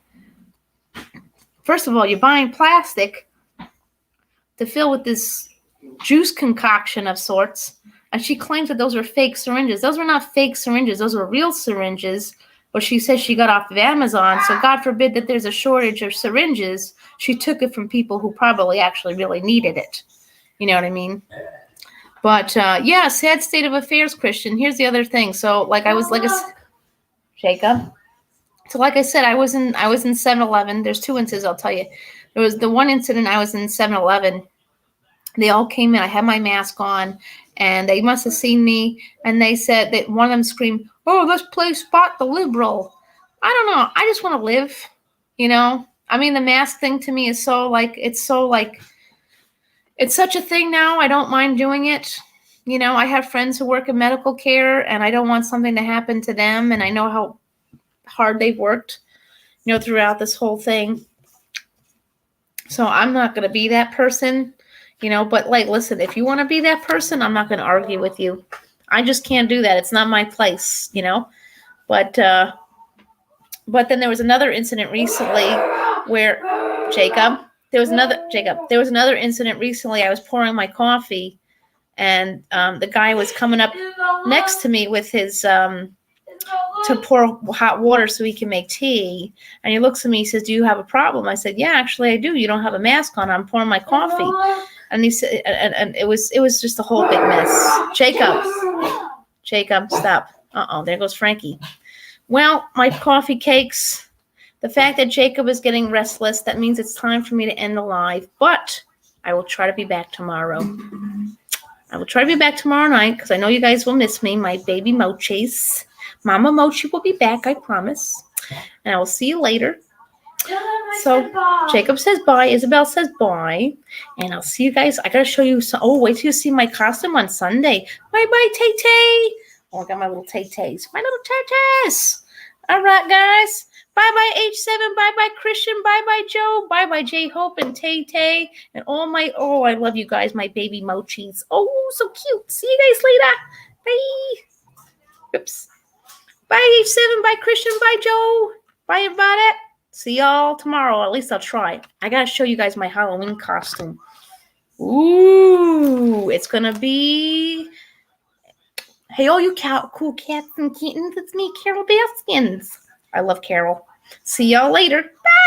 First of all, you're buying plastic to fill with this juice concoction of sorts. And she claims that those are fake syringes. Those are not fake syringes. Those are real syringes. But she says she got off of Amazon. So God forbid that there's a shortage of syringes. She took it from people who probably actually really needed it. You know what I mean? But yeah, sad state of affairs, Christian. Here's the other thing. So like I was like a Jacob. So like I said, I was in 7-Eleven. There's two incidents I'll tell you. There was the one incident I was in 7-Eleven. They all came in. I had my mask on, and they must have seen me. And they said that one of them screamed, "Oh, let's play Spot the Liberal." I don't know. I just want to live, you know. I mean, the mask thing to me is it's such a thing now. I don't mind doing it. You know, I have friends who work in medical care, and I don't want something to happen to them. And I know how hard they've worked, you know, throughout this whole thing. So I'm not going to be that person, you know, but like, listen, if you want to be that person, I'm not going to argue with you. I just can't do that. It's not my place, you know, but then there was another incident recently where there was another incident recently. I was pouring my coffee, and the guy was coming up next to me with his to pour hot water so he can make tea. And he looks at me, he says, "Do you have a problem?" I said, "Yeah, actually I do. You don't have a mask on. I'm pouring my coffee." And he said, and it was just a whole big mess. Jacob, stop. There goes Frankie. Well, my coffee cakes, the fact that Jacob is getting restless, that means it's time for me to end the live. But I will try to be back tomorrow. I will try to be back tomorrow night because I know you guys will miss me, my baby Mochis. Mama Mochi will be back, I promise. And I will see you later. So Jacob says bye. Isabel says bye. And I'll see you guys. I got to show you some. Oh, wait till you see my costume on Sunday. Bye-bye, Tay-Tay. Oh, I got my little Tay-Tays. My little Tay-Tays. All right, guys. Bye-bye, H7. Bye-bye, Christian. Bye-bye, Joe. Bye-bye, J-Hope and Tay-Tay. And I love you guys, my baby Mochis. Oh, so cute. See you guys later. Bye. Oops. Bye, H7. Bye, Christian. Bye, Joe. Bye, everybody. See y'all tomorrow. At least I'll try. I got to show you guys my Halloween costume. Ooh, it's going to be... Hey, all you cool cats and kittens. It's me, Carol Baskins. I love Carol. See y'all later. Bye.